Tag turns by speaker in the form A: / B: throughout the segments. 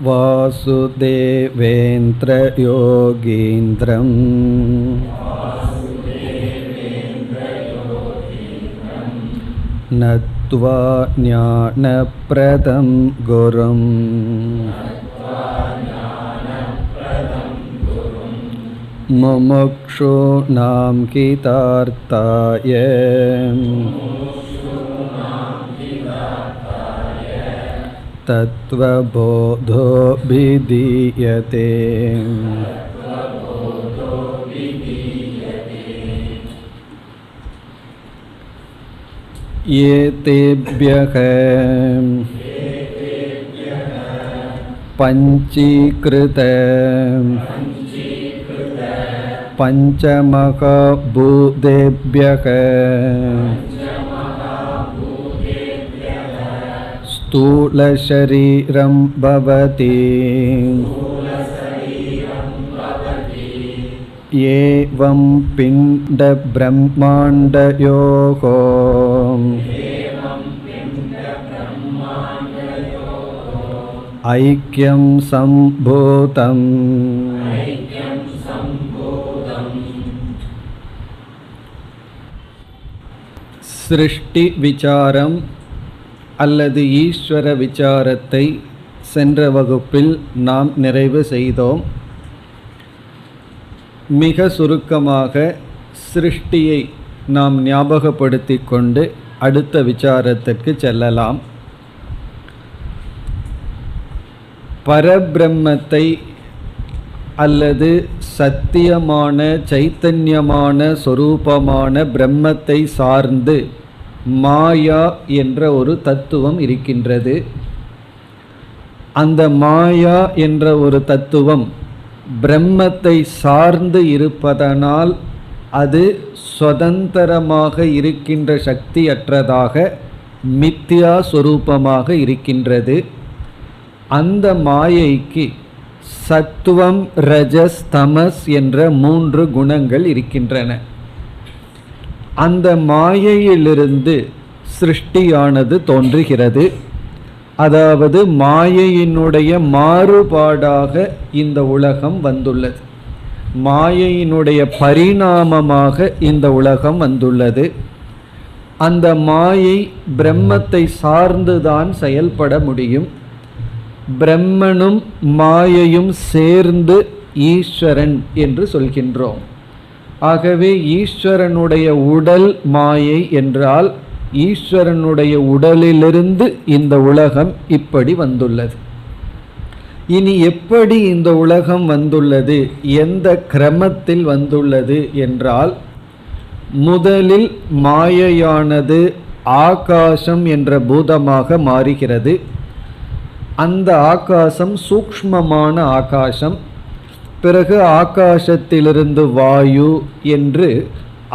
A: வாசுதேவேந்திர யோகீந்திரம் நத்வா ஞானப்ரதம் குரும் முமுக்ஷூணாம் ஹிதார்த்தாய தத்வபோதோ விதீயதே. ஏதேப்யஹ பஞ்சீக்ருத பஞ்சமகாபூதேப்யஹ ஸ்தூலசரீரம் பவதி. ஏவம் பிண்ட பிரம்மாண்டயோகோ ஐக்யம் சம்பூதம். சிருஷ்டி விசாரம் அல்லது ஈஸ்வர விசாரத்தை சென்ற வகுப்பில் நாம் நிறைவு செய்தோம். மிக சுருக்கமாக சிருஷ்டியை நாம் ஞாபகப்படுத்தி கொண்டு அடுத்த விசாரத்திற்கு செல்லலாம். பரபிரம்மத்தை அல்லது சத்தியமான சைத்தன்யமான சொரூபமான பிரம்மத்தை சார்ந்து மாயா என்ற ஒரு தத்துவம் இருக்கின்றது. அந்த மாயா என்ற ஒரு தத்துவம் பிரம்மத்தை சார்ந்து இருப்பதனால் அது சுதந்திரமாக இருக்கின்ற சக்தியற்றதாக மித்யா சொரூபமாக இருக்கின்றது. அந்த மாயைக்கு சத்துவம் ரஜஸ் தமஸ் என்ற 3 குணங்கள் இருக்கின்றன. அந்த மாயையிலிருந்து சிருஷ்டியானது தோன்றுகிறது. அதாவது மாயையினுடைய மாறுபாடாக இந்த உலகம் வந்துள்ளது. மாயையினுடைய பரிணாமமாக இந்த உலகம் வந்துள்ளது. அந்த மாயை பிரம்மத்தை சார்ந்துதான் செயல்பட முடியும். பிரம்மனும் மாயையும் சேர்ந்து ஈஸ்வரன் என்று சொல்கின்றோம். ஆகவே ஈஸ்வரனுடைய உடல் மாயை என்றால் ஈஸ்வரனுடைய உடலிலிருந்து இந்த உலகம் இப்படி வந்துள்ளது. இனி எப்படி இந்த உலகம் வந்துள்ளது, எந்த கிரமத்தில் வந்துள்ளது என்றால், முதலில் மாயையானது ஆகாசம் என்ற பூதமாக மாறுகிறது. அந்த ஆகாசம் சூக்ஷ்மமான ஆகாசம். பிறகு ஆகாசத்திலிருந்து வாயு என்று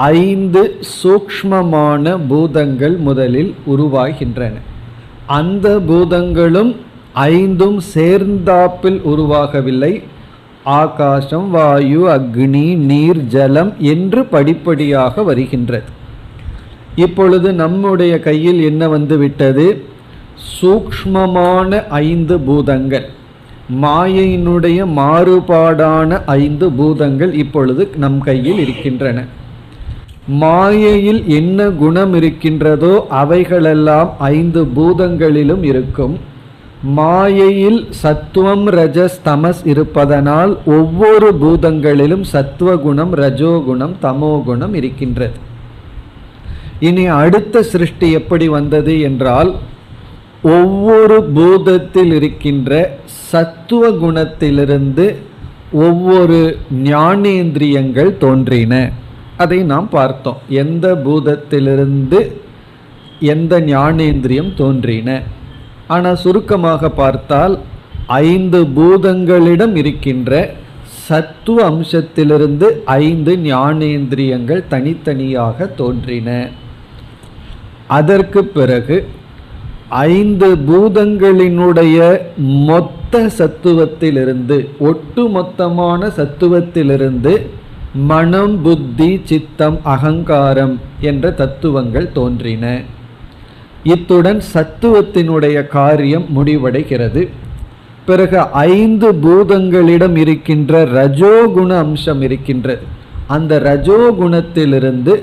A: 5 சூக்ஷ்மமான பூதங்கள் முதலில் உருவாகின்றன. அந்த பூதங்களும் 5ம் சேர்ந்தாப்பில் உருவாகவில்லை. ஆகாசம், வாயு, அக்னி, நீர், ஜலம் என்று படிப்படியாக வருகின்றது. இப்பொழுது நம்முடைய கையில் என்ன வந்துவிட்டது? சூக்ஷ்மமான 5 பூதங்கள், மாயையினுடைய மாறுபாடான 5 பூதங்கள் இப்பொழுது நம் கையில் இருக்கின்றன. மாயையில் என்ன குணம் இருக்கின்றதோ அவைகளெல்லாம் 5 பூதங்களிலும் இருக்கும். மாயையில் சத்துவம் ரஜஸ் தமஸ் இருப்பதனால் ஒவ்வொரு பூதங்களிலும் சத்துவகுணம், ரஜோகுணம், தமோகுணம் இருக்கின்றது. இனி அடுத்த சிருஷ்டி எப்படி வந்தது என்றால், ஒவ்வொரு பூதத்தில் இருக்கின்ற சத்துவ குணத்திலிருந்து ஒவ்வொரு ஞானேந்திரியங்கள் தோன்றின. அதை நாம் பார்த்தோம். எந்த பூதத்திலிருந்து எந்த ஞானேந்திரியம் தோன்றின. ஆனால் சுருக்கமாக பார்த்தால் 5 பூதங்களிடம் இருக்கின்ற சத்துவ அம்சத்திலிருந்து 5 ஞானேந்திரியங்கள் தனித்தனியாக தோன்றின. அதற்கு பிறகு 5 பூதங்களினுடைய மொத்த சத்துவத்திலிருந்து, ஒட்டுமொத்தமான சத்துவத்திலிருந்து மனம், புத்தி, சித்தம், அகங்காரம் என்ற தத்துவங்கள் தோன்றின. இத்துடன் சத்துவத்தினுடைய காரியம் முடிவடைகிறது. பிறகு 5 பூதங்களிடம் இருக்கின்ற ரஜோகுண அம்சம் இருக்கின்றது. அந்த ரஜோகுணத்திலிருந்து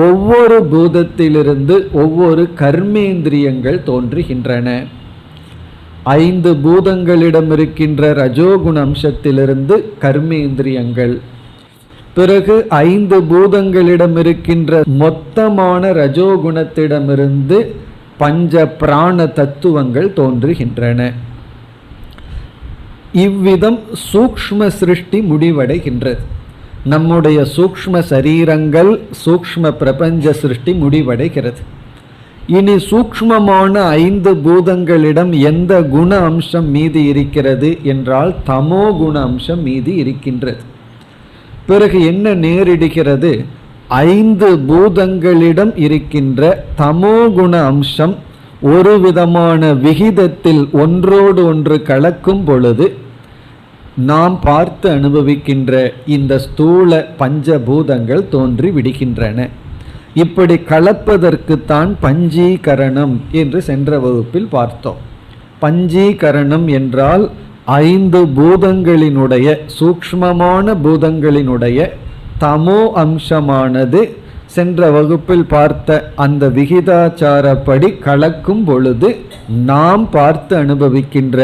A: ஒவ்வொரு பூதத்திலிருந்து ஒவ்வொரு கர்மேந்திரியங்கள் தோன்றுகின்றன. 5 பூதங்களிடம் இருக்கின்ற ரஜோகுண அம்சத்திலிருந்து கர்மேந்திரியங்கள், பிறகு 5 பூதங்களிடம் இருக்கின்ற மொத்தமான ரஜோகுணத்திடமிருந்து பஞ்ச பிராண தத்துவங்கள் தோன்றுகின்றன. இவ்விதம் சூக்ஷ்ம சிருஷ்டி முடிவடைகின்றது. நம்முடைய சூக்ஷ்ம சரீரங்கள், சூக்ஷ்ம பிரபஞ்ச சிருஷ்டி முடிவடைகிறது. இனி சூக்ஷ்மமான 5 பூதங்களிடம் எந்த குண அம்சம் மீதி இருக்கிறது என்றால் தமோ குண அம்சம் மீதி இருக்கின்றது. பிறகு என்ன நேரிடுகிறது? 5 பூதங்களிடம் இருக்கின்ற தமோ குண அம்சம் ஒரு விதமான விகிதத்தில் ஒன்றோடு ஒன்று கலக்கும் பொழுது நாம் பார்த்து அனுபவிக்கின்ற இந்த ஸ்தூல பஞ்சபூதங்கள் தோன்றி விடுகின்றன. இப்படி கலப்பதற்குத்தான் பஞ்சீகரணம் என்று சென்ற வகுப்பில் பார்த்தோம். பஞ்சீகரணம் என்றால் 5 பூதங்களினுடைய சூக்ஷ்மமான பூதங்களினுடைய தமோ அம்சமானது சென்ற வகுப்பில் பார்த்த அந்த விகிதாச்சாரப்படி கலக்கும் பொழுது நாம் பார்த்து அனுபவிக்கின்ற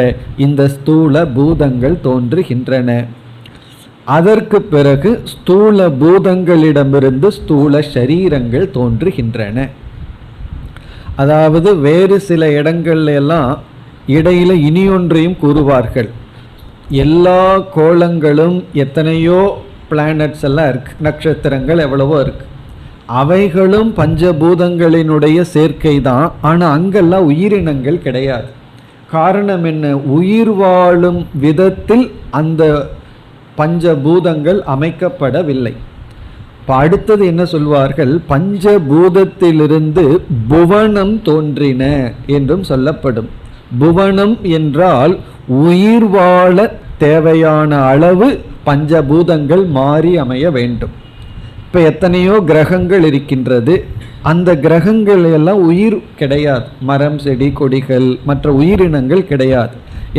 A: இந்த ஸ்தூல பூதங்கள் தோன்றுகின்றன. அதற்கு பிறகு ஸ்தூல பூதங்களிடமிருந்து ஸ்தூல சரீரங்கள் தோன்றுகின்றன. அதாவது வேறு சில இடங்கள்ல எல்லாம் இடையில இனியொன்றையும் கூறுவார்கள். எல்லா கோளங்களும் எத்தனையோ பிளானட்ஸ் எல்லாம் இருக்கு, நட்சத்திரங்கள் எவ்வளவோ இருக்கு, அவைகளும் பஞ்சபூதங்களினுடைய சேர்க்கை தான். ஆனால் அங்கெல்லாம் உயிரினங்கள் கிடையாது. காரணம் என்ன? உயிர் வாழும் விதத்தில் அந்த பஞ்சபூதங்கள் அமைக்கப்படவில்லை. இப்போ அடுத்தது என்ன சொல்வார்கள்? பஞ்சபூதத்திலிருந்து புவனம் தோன்றின என்றும் சொல்லப்படும். புவனம் என்றால் உயிர் வாழ தேவையான அளவு பஞ்சபூதங்கள் மாறி அமைய வேண்டும். இப்போ எத்தனையோ கிரகங்கள் இருக்கின்றது, அந்த கிரகங்கள் எல்லாம் உயிர் கிடையாது. மரம் செடி கொடிகள் மற்ற உயிரினங்கள் கிடையாது.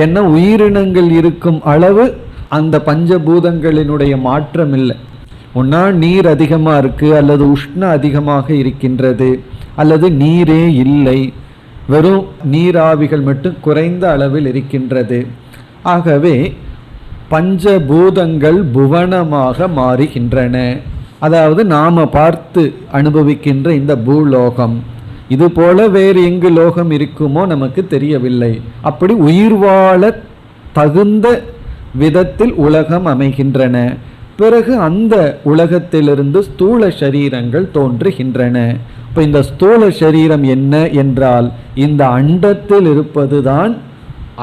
A: ஏன்னா உயிரினங்கள் இருக்கும் அளவு அந்த பஞ்சபூதங்களினுடைய மாற்றம் இல்லை. ஒன்றா நீர் அதிகமாக இருக்குது, அல்லது உஷ்ணம் அதிகமாக இருக்கின்றது, அல்லது நீரே இல்லை, வெறும் நீராவிகள் மட்டும் குறைந்த அளவில் இருக்கின்றது. ஆகவே பஞ்சபூதங்கள் புவனமாக மாறுகின்றன. அதாவது நாம் பார்த்து அனுபவிக்கின்ற இந்த பூலோகம், இது போல வேறு எங்கு லோகம் இருக்குமோ நமக்கு தெரியவில்லை. அப்படி உயிர் வாழ தகுந்த விதத்தில் உலகம் அமைகின்றன. பிறகு அந்த உலகத்திலிருந்து ஸ்தூல சரீரங்கள் தோன்றுகின்றன. இப்போ இந்த ஸ்தூல சரீரம் என்ன என்றால் இந்த அண்டத்தில் இருப்பதுதான்,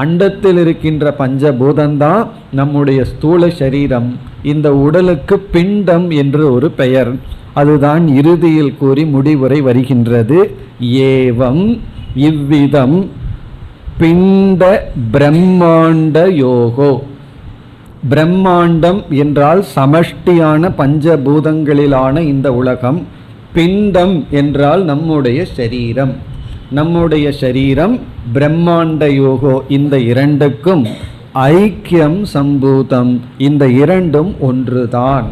A: அண்டத்தில் இருக்கின்ற பஞ்சபூதம்தான் நம்முடைய ஸ்தூல சரீரம். இந்த உடலுக்கு பிண்டம் என்று ஒரு பெயர். அதுதான் இறுதியில் கூறி முடிவுரை வருகின்றது. ஏவம் இவ்விதம் பிண்ட பிரம்மாண்ட யோகோ. பிரம்மாண்டம் என்றால் சமஷ்டியான பஞ்சபூதங்களிலான இந்த உலகம். பிண்டம் என்றால் நம்முடைய சரீரம். நம்முடைய சரீரம் பிரம்மாண்ட யோகோ, இந்த இரண்டுக்கும் ஐக்கியம் சம்பூதம், இந்த இரண்டும் ஒன்றுதான்.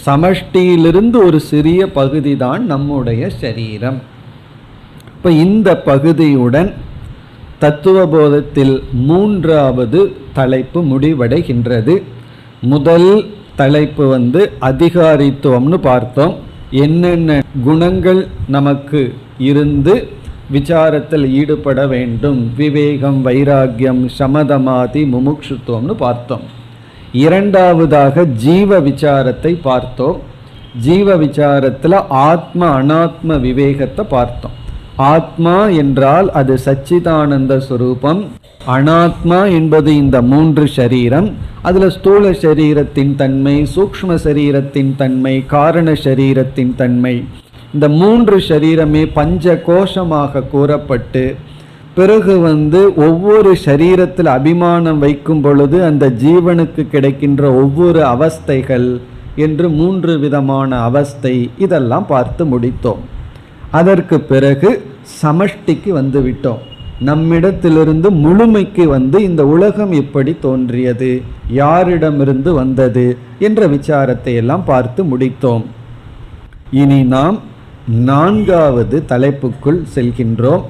A: சமஷ்டியிலிருந்து ஒரு சிறிய பகுதி தான் நம்முடைய சரீரம். இப்போ இந்த பகுதியுடன் தத்துவபோதத்தில் 3வது தலைப்பு முடிவடைகின்றது. முதல் தலைப்பு அதிகாரித்துவம்னு பார்த்தோம். என்னென்ன குணங்கள் நமக்கு இருந்து விசாரத்தில் ஈடுபட வேண்டும், விவேகம், வைராக்கியம், சமதமாதி, முமுட்சுத்துவம்னு பார்த்தோம். இரண்டாவதாக ஜீவ விசாரத்தை பார்த்தோம். ஜீவ விசாரத்தில் ஆத்ம அனாத்ம விவேகத்தை பார்த்தோம். ஆத்மா என்றால் அது சச்சிதானந்த ஸ்வரூபம், அனாத்மா என்பது இந்த 3 சரீரம். அதில் ஸ்தூல சரீரத்தின் தன்மை, சூக்ஷ்ம சரீரத்தின் தன்மை, காரண சரீரத்தின் தன்மை, இந்த 3 சரீரமே பஞ்ச கோஷமாக கூறப்பட்டு, பிறகு ஒவ்வொரு சரீரத்தில் அபிமானம் வைக்கும் பொழுது அந்த ஜீவனுக்கு கிடைக்கின்ற ஒவ்வொரு அவஸ்தைகள் என்று 3 விதமான அவஸ்தை, இதெல்லாம் பார்த்து முடித்தோம். அதற்கு பிறகு சமஷ்டிக்கு வந்துவிட்டோம். நம்மிடத்திலிருந்து முழுமைக்கு இந்த உலகம் எப்படி தோன்றியது, யாரிடமிருந்து வந்தது என்ற விசாரத்தை எல்லாம் பார்த்து முடித்தோம். இனி நாம் 4வது தலைப்புக்குள் செல்கின்றோம்.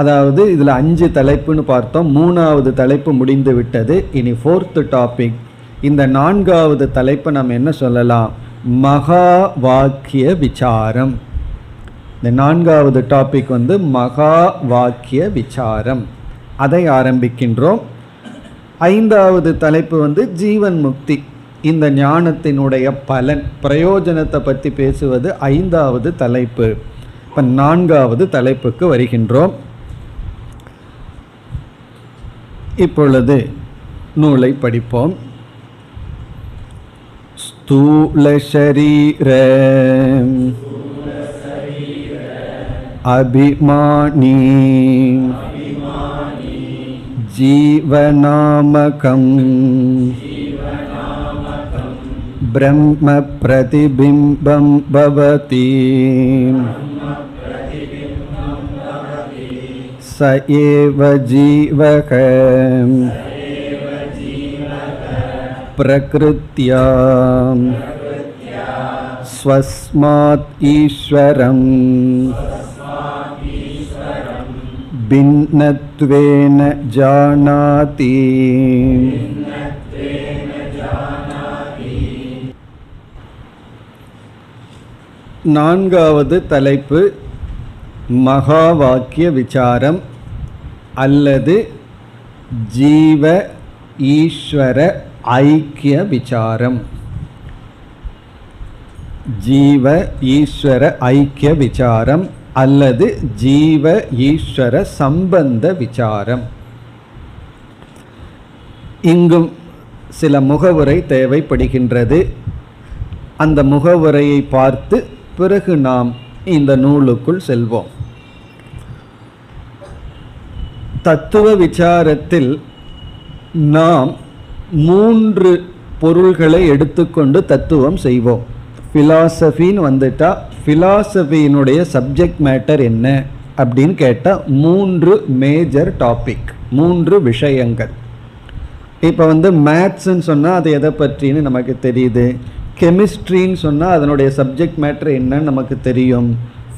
A: அதாவது இதில் 5 தலைப்புன்னு பார்த்தோம், 3வது தலைப்பு முடிந்து விட்டது. இனி 4th டாபிக். இந்த 4வது தலைப்பை நம்ம என்ன சொல்லலாம், மகா வாக்கிய விசாரம். இந்த 4வது டாபிக் மகா வாக்கிய விசாரம், அதை ஆரம்பிக்கின்றோம். 5வது தலைப்பு ஜீவன் முக்தி, இந்த ஞானத்தினுடைய பலன் பிரயோஜனத்தை பற்றி பேசுவது 5வது தலைப்பு. இப்போ 4வது தலைப்புக்கு வருகின்றோம். இப்பொழுது நூலை படிப்போம். ஸ்தூல ஷரீர அபிமானி ஜீவநாமகம் பிரம்ம பிரதிபிம்பம் பவதி ச ஏவ ஜீவக பிரக்ருத்யாம் ஸ்வஸ்மாத் ஈஸ்வரம் பின்னத்வேன ஜானாதி. நான்காவது தலைப்பு மகா வாக்கிய விசாரம் அல்லது ஜீவ ஈஸ்வர ஐக்கிய விசாரம். ஜீவ ஈஸ்வர ஐக்கிய விசாரம் அல்லது ஜீவ ஈஸ்வர சம்பந்த விசாரம். இங்கும் சில முகவுரை தேவைப்படுகின்றது. அந்த முகவுரையை பார்த்து பிறகு நாம் இந்த நூலுக்குள் செல்வோம். தத்துவ விசாரத்தில் நாம் 3 பொருள்களை எடுத்துக்கொண்டு தத்துவம் செய்வோம். ஃபிலாசபின்னு வந்துட்டா ஃபிலாசபியினுடைய சப்ஜெக்ட் மேட்டர் என்ன அப்படின்னு கேட்டால் 3 மேஜர் டாபிக், 3 விஷயங்கள். இப்போ மேத்ஸ்ன்னு சொன்னால் அது எதை பற்றின்னு நமக்கு தெரியுது. கெமிஸ்ட்ரின்னு சொன்னால் அதனுடைய சப்ஜெக்ட் மேட்டர் என்னன்னு நமக்கு தெரியும்.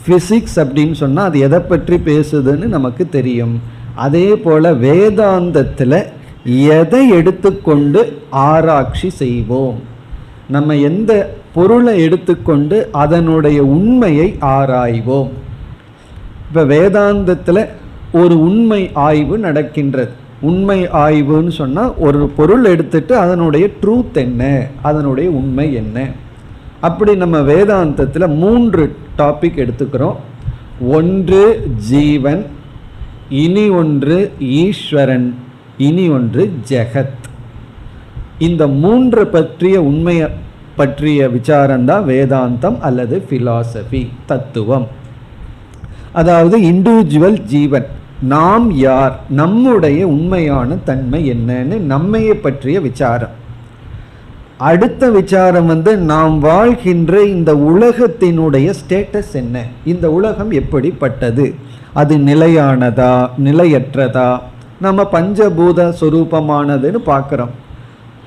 A: ஃபிசிக்ஸ் அப்படின்னு சொன்னால் அது எதை பற்றி பேசுதுன்னு நமக்கு தெரியும். அதே போல் வேதாந்தத்தில் எதை எடுத்துக்கொண்டு ஆராய்ச்சி செய்வோம், நம்ம எந்த பொருளை எடுத்துக்கொண்டு அதனுடைய உண்மையை ஆராய்வோம். இப்போ வேதாந்தத்தில் ஒரு உண்மை ஆய்வு நடக்கின்றது. உண்மை ஆய்வுன்னு சொன்னால் ஒரு பொருள் எடுத்துட்டு அதனுடைய ட்ரூத் என்ன, அதனுடைய உண்மை என்ன. அப்படி நம்ம வேதாந்தத்தில் 3 டாபிக் எடுத்துக்கிறோம். ஒன்று ஜீவன், இனி ஒன்று ஈஸ்வரன், இனி ஒன்று ஜெகத். இந்த 3 பற்றிய உண்மையை பற்றிய விசாரம்தான் வேதாந்தம் அல்லது பிலாசபி, தத்துவம். அதாவது இண்டிவிஜுவல் ஜீவன், நாம் யார், நம்முடைய உண்மையான தன்மை என்னன்னு நம்மையை பற்றிய விசாரம். அடுத்த விசாரம் நாம் வாழ்கின்ற இந்த உலகத்தினுடைய ஸ்டேட்டஸ் என்ன, இந்த உலகம் எப்படிப்பட்டது, அது நிலையானதா நிலையற்றதா, நம்ம பஞ்சபூத சொரூபமானதுன்னு பார்க்குறோம்.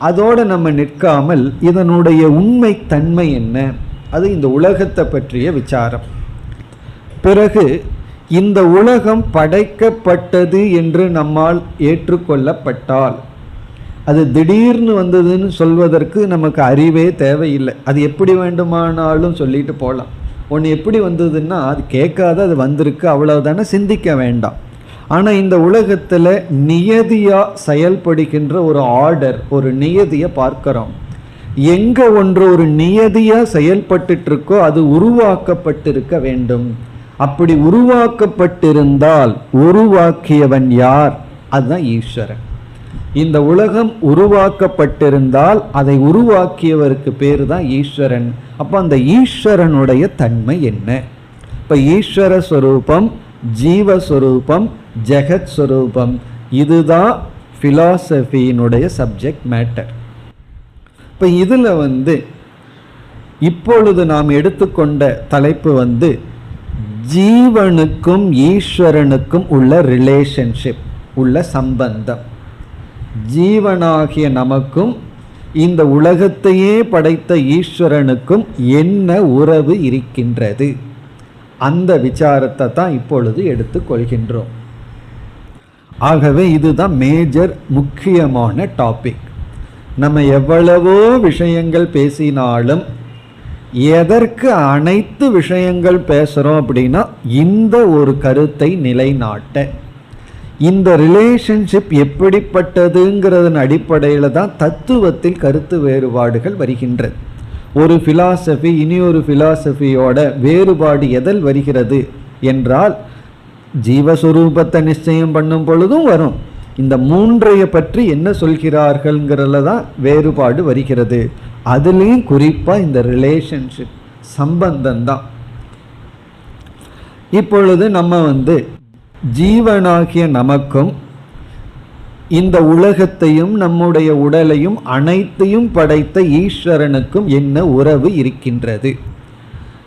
A: அதோடு நம்ம நிற்காமல் இதனுடைய உண்மை தன்மை என்ன, அது இந்த உலகத்தை பற்றிய விசாரம். பிறகு இந்த உலகம் படைக்கப்பட்டது என்று நம்மால் ஏற்றுக்கொள்ளப்பட்டால், அது திடீர்னு வந்ததுன்னு சொல்வதற்கு நமக்கு அறிவே தேவையில்லை. அது எப்படி வேண்டுமானாலும் சொல்லிட்டு போகலாம். ஒன்று எப்படி வந்ததுன்னா அது கேட்காத அது வந்திருக்கு, அவ்வளவுதானே, சிந்திக்க வேண்டாம். ஆனால் இந்த உலகத்தில் நியதியாக செயல்படுகின்ற ஒரு ஆர்டர், ஒரு நியதியை பார்க்குறோம். எங்கே ஒன்று ஒரு நியதியாக செயல்பட்டு இருக்கோ அது உருவாக்கப்பட்டிருக்க வேண்டும். அப்படி உருவாக்கப்பட்டிருந்தால் உருவாக்கியவன் யார், அதுதான் ஈஸ்வரன். இந்த உலகம் உருவாக்கப்பட்டிருந்தால் அதை உருவாக்கியவருக்கு பேர் தான் ஈஸ்வரன். அப்போ அந்த ஈஸ்வரனுடைய தன்மை என்ன? இப்போ ஈஸ்வர ஸ்வரூபம், ஜீவஸ்வரூபம், ஜெகத் ஸ்வரூபம், இதுதான் ஃபிலாசபியினுடைய சப்ஜெக்ட் மேட்டர். இப்போ இதில் இப்பொழுது நாம் எடுத்துக்கொண்ட தலைப்பு ஜீவனுக்கும் ஈஸ்வரனுக்கும் உள்ள ரிலேஷன்ஷிப், உள்ள சம்பந்தம். ஜீவனாகிய நமக்கும் இந்த உலகத்தையே படைத்த ஈஸ்வரனுக்கும் என்ன உறவு இருக்கின்றது, அந்த விசாரத்தை தான் இப்பொழுது எடுத்துக்கொள்கின்றோம். ஆகவே இதுதான் மேஜர் முக்கியமான டாபிக். நம்ம எவ்வளவோ விஷயங்கள் பேசினாலும் எதற்கு அனைத்து விஷயங்கள் பேசுகிறோம் அப்படின்னா இந்த ஒரு கருத்தை நிலைநாட்ட, இந்த ரிலேஷன்ஷிப் எப்படிப்பட்டதுங்கிறதன் அடிப்படையில் தான் தத்துவத்தில் கருத்து வேறுபாடுகள் வருகின்றது. ஒரு ஃபிலாசபி இனியொரு ஃபிலாசபியோட வேறுபாடு எதில் வருகிறது என்றால் ஜீவஸ்வரூபத்தை நிச்சயம் பண்ணும் பொழுதும் வரும். இந்த மூன்றைய பற்றி என்ன சொல்கிறார்கள்ங்கிறதுல தான் வேறுபாடு வருகிறது. அதுலேயும் குறிப்பாக இந்த ரிலேஷன்ஷிப் சம்பந்தம்தான். இப்பொழுது நம்ம ஜீவனாகிய நமக்கும் இந்த உலகத்தையும் நம்முடைய உடலையும் அனைத்தையும் படைத்த ஈஸ்வரனுக்கும் என்ன உறவு இருக்கின்றது.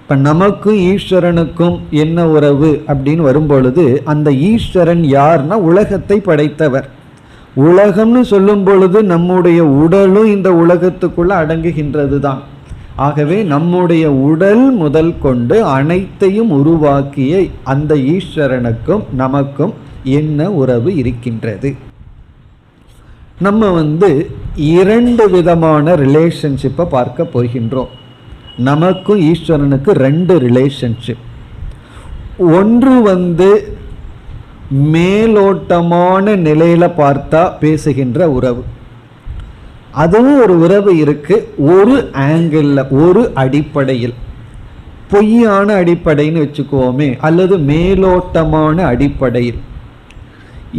A: இப்போ நமக்கும் ஈஸ்வரனுக்கும் என்ன உறவு அப்படின்னு வரும்பொழுது, அந்த ஈஸ்வரன் யார்னா உலகத்தை படைத்தவர். உலகம்னு சொல்லும் பொழுது நம்முடைய உடலும் இந்த உலகத்துக்குள்ள அடங்குகின்றது தான். ஆகவே நம்முடைய உடல் முதல் கொண்டு அனைத்தையும் உருவாக்கிய அந்த ஈஸ்வரனுக்கும் நமக்கும் என்ன உறவு இருக்கின்றது. நம்ம இரண்டு விதமான ரிலேஷன்ஷிப்பை பார்க்க போகின்றோம். நமக்கும் ஈஸ்வரனுக்கு ரெண்டு ரிலேஷன்ஷிப். ஒன்று மேலோட்டமான நிலையில பார்த்தா பேசுகின்ற உறவு, அதுவும் ஒரு உறவு இருக்கு. ஒரு ஆங்கிள், ஒரு அடிப்படையில், பொய்யான அடிப்படைன்னு வச்சுக்குவோமே, அல்லது மேலோட்டமான அடிப்படையில்.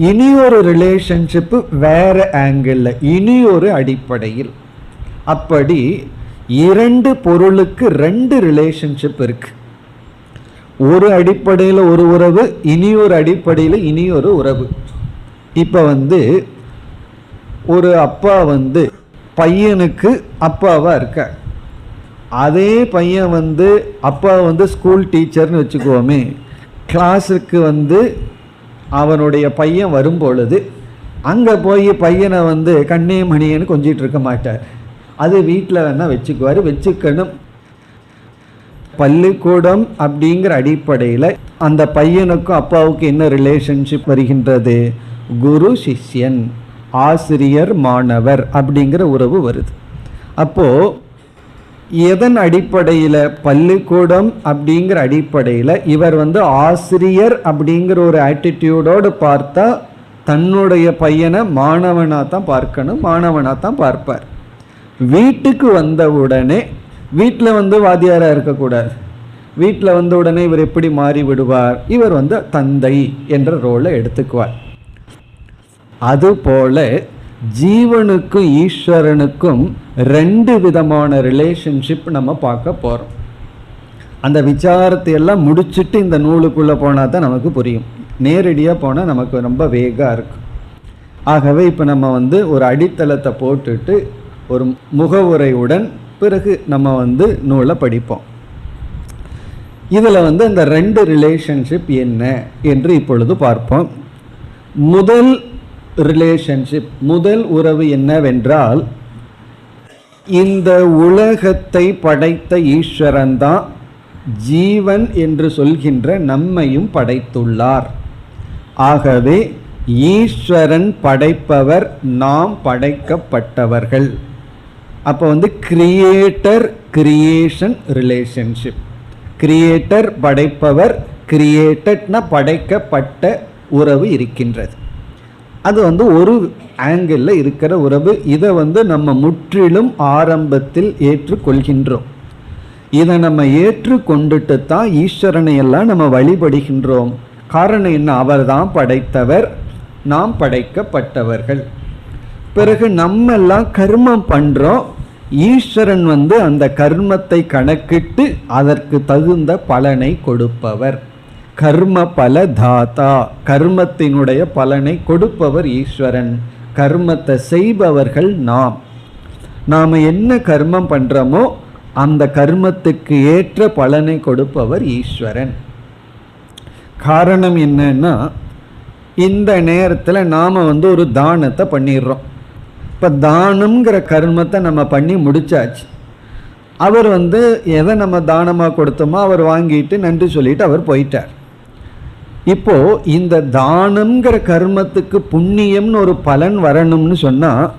A: இனி ஒரு ரிலேஷன்ஷிப்பு வேற ஆங்கிள், இனி ஒரு அடிப்படையில். அப்படி இரண்டு பொருளுக்கு ரெண்டு ரிலேஷன்ஷிப் இருக்கு. ஒரு அடிப்படையில் ஒரு உறவு, இனி ஒரு அடிப்படையில் இனி ஒரு உறவு. இப்போ ஒரு அப்பா பையனுக்கு அப்பாவா இருக்க, அதே பையன் அப்பா ஸ்கூல் டீச்சர்னு வச்சுக்குவோமே, கிளாஸுக்கு அவனுடைய பையன் வரும்பொழுது அங்கே போய் பையனை கண்ணே மணியன்னு கொஞ்சிட்டு இருக்க மாட்டார். அது வீட்டில் வேணால் வச்சுக்குவார், வச்சுக்கணும். பள்ளிக்கூடம் அப்படிங்கிற அடிப்படையில் அந்த பையனுக்கும் அப்பாவுக்கு என்ன ரிலேஷன்ஷிப் வருகின்றது? குரு சிஷ்யன், ஆசிரியர் மாணவர் அப்படிங்கிற உறவு வருது. அப்போது எதன் அடிப்படையில்? பள்ளிக்கூடம் அப்படிங்கிற அடிப்படையில் இவர் ஆசிரியர் அப்படிங்கிற ஒரு ஆட்டிடியூடோடு பார்த்தா தன்னுடைய பையனை மாணவனாக தான் பார்க்கணும், மாணவனாக தான் பார்ப்பார். வீட்டுக்கு வந்த உடனே, வீட்டில் வாத்தியாராக இருக்கக்கூடாது. வீட்டில் வந்த உடனே இவர் எப்படி மாறி விடுவார்? இவர் தந்தை என்ற ரோலை எடுத்துக்குவார். அதுபோல ஜீவனுக்கும் ஈஸ்வரனுக்கும் ரெண்டு விதமான ரிலேஷன்ஷிப் நம்ம பார்க்க போகிறோம். அந்த விசாரத்தை எல்லாம் முடிச்சுட்டு இந்த நூலுக்குள்ளே போனால் தான் நமக்கு புரியும். நேரடியாக போனால் நமக்கு ரொம்ப வேகாக இருக்கும். ஆகவே இப்போ நம்ம ஒரு அடித்தளத்தை போட்டுட்டு ஒரு முகவுரையுடன் பிறகு நம்ம நூலை படிப்போம். இதில் அந்த ரெண்டு ரிலேஷன்ஷிப் என்ன என்று இப்பொழுது பார்ப்போம். முதல் ரிலேஷன்ஷிப், முதல் உறவு என்னவென்றால், இந்த உலகத்தை படைத்த ஈஸ்வரன் தான் ஜீவன் என்று சொல்கின்ற நம்மையும் படைத்துள்ளார். ஆகவே ஈஸ்வரன் படைப்பவர், நாம் படைக்கப்பட்டவர்கள். அப்போ கிரியேட்டர் கிரியேஷன் ரிலேஷன்ஷிப். கிரியேட்டர் படைப்பவர், கிரியேட்டட்னா படைக்கப்பட்ட உறவு இருக்கின்றது. அது ஒரு ஆங்கிளில் இருக்கிற உறவு. இதை நம்ம முற்றிலும் ஆரம்பத்தில் ஏற்றுக்கொள்கின்றோம். இதை நம்ம ஏற்றுக்கொண்டுட்டு தான் ஈஸ்வரனை எல்லாம் நம்ம வழிபடுகின்றோம். காரணம் என்ன? அவர் தான் படைத்தவர், நாம் படைக்கப்பட்டவர்கள். பிறகு நம்ம எல்லாம் கர்மம் பண்ணுறோம். ஈஸ்வரன் அந்த கர்மத்தை கணக்கிட்டு அதற்கு தகுந்த பலனை கொடுப்பவர். கர்ம பல தாத்தா, கர்மத்தினுடைய பலனை கொடுப்பவர் ஈஸ்வரன். கர்மத்தை செய்பவர்கள் நாம். நாம் என்ன கர்மம் பண்ணுறோமோ அந்த கர்மத்துக்கு ஏற்ற பலனை கொடுப்பவர் ஈஸ்வரன். காரணம் என்னன்னா, இந்த நேரத்தில் நாம் ஒரு தானத்தை பண்ணிடுறோம். இப்போ தானம்ங்கிற கர்மத்தை நம்ம பண்ணி முடிச்சாச்சு. அவர் எதை நம்ம தானமாக கொடுத்தோமோ அவர் வாங்கிட்டு நன்றி சொல்லிட்டு அவர் போயிட்டார். இப்போ இந்த தானம்ங்கிற கர்மத்துக்கு புண்ணியம்னு ஒரு பலன் வரணும்னு சொன்னால்